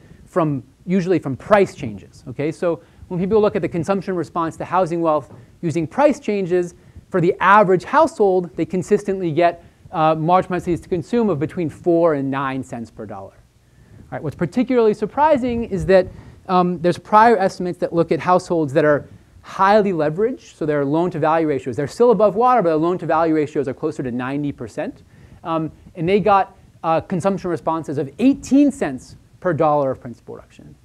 usually from price changes. Okay, so when people look at the consumption response to housing wealth using price changes, for the average household, they consistently get marginal propensities to consume of between 4 and 9 cents per dollar. All right, what's particularly surprising is that there's prior estimates that look at households that are highly leveraged, so their loan-to-value ratios. They're still above water, but their loan-to-value ratios are closer to 90%. and they got consumption responses of 18 cents per dollar of principal reduction.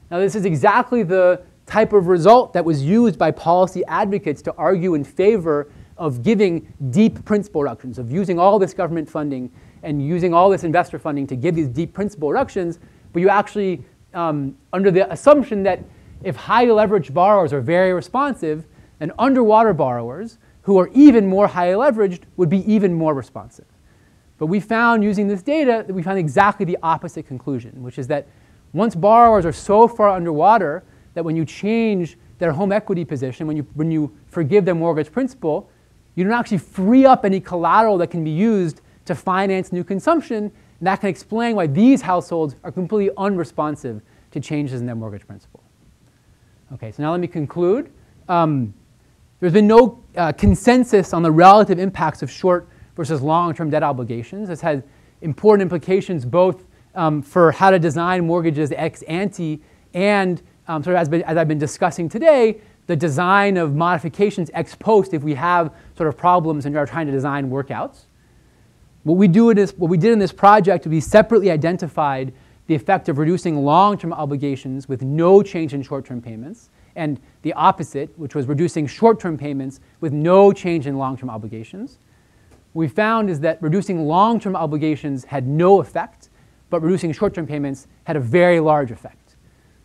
Now this is exactly the type of result that was used by policy advocates to argue in favor of giving deep principal reductions, of using all this government funding and using all this investor funding to give these deep principal reductions, but you actually, under the assumption that if high leveraged borrowers are very responsive, then underwater borrowers who are even more highly leveraged would be even more responsive. But we found using this data that we found exactly the opposite conclusion, which is that once borrowers are so far underwater that when you change their home equity position, when you forgive their mortgage principal, you don't actually free up any collateral that can be used to finance new consumption, and that can explain why these households are completely unresponsive to changes in their mortgage principal. Okay, so now let me conclude. There's been no consensus on the relative impacts of short versus long-term debt obligations. This has important implications both for how to design mortgages ex ante and sort of as I've been discussing today, the design of modifications ex post if we have sort of problems and are trying to design workouts. What we did in this project, we separately identified the effect of reducing long-term obligations with no change in short-term payments, and the opposite, which was reducing short-term payments with no change in long-term obligations. What we found is that reducing long-term obligations had no effect, but reducing short-term payments had a very large effect.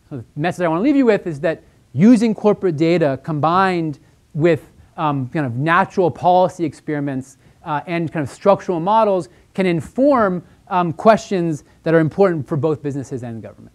So the message I want to leave you with is that using corporate data combined with kind of natural policy experiments and kind of structural models can inform questions that are important for both businesses and government.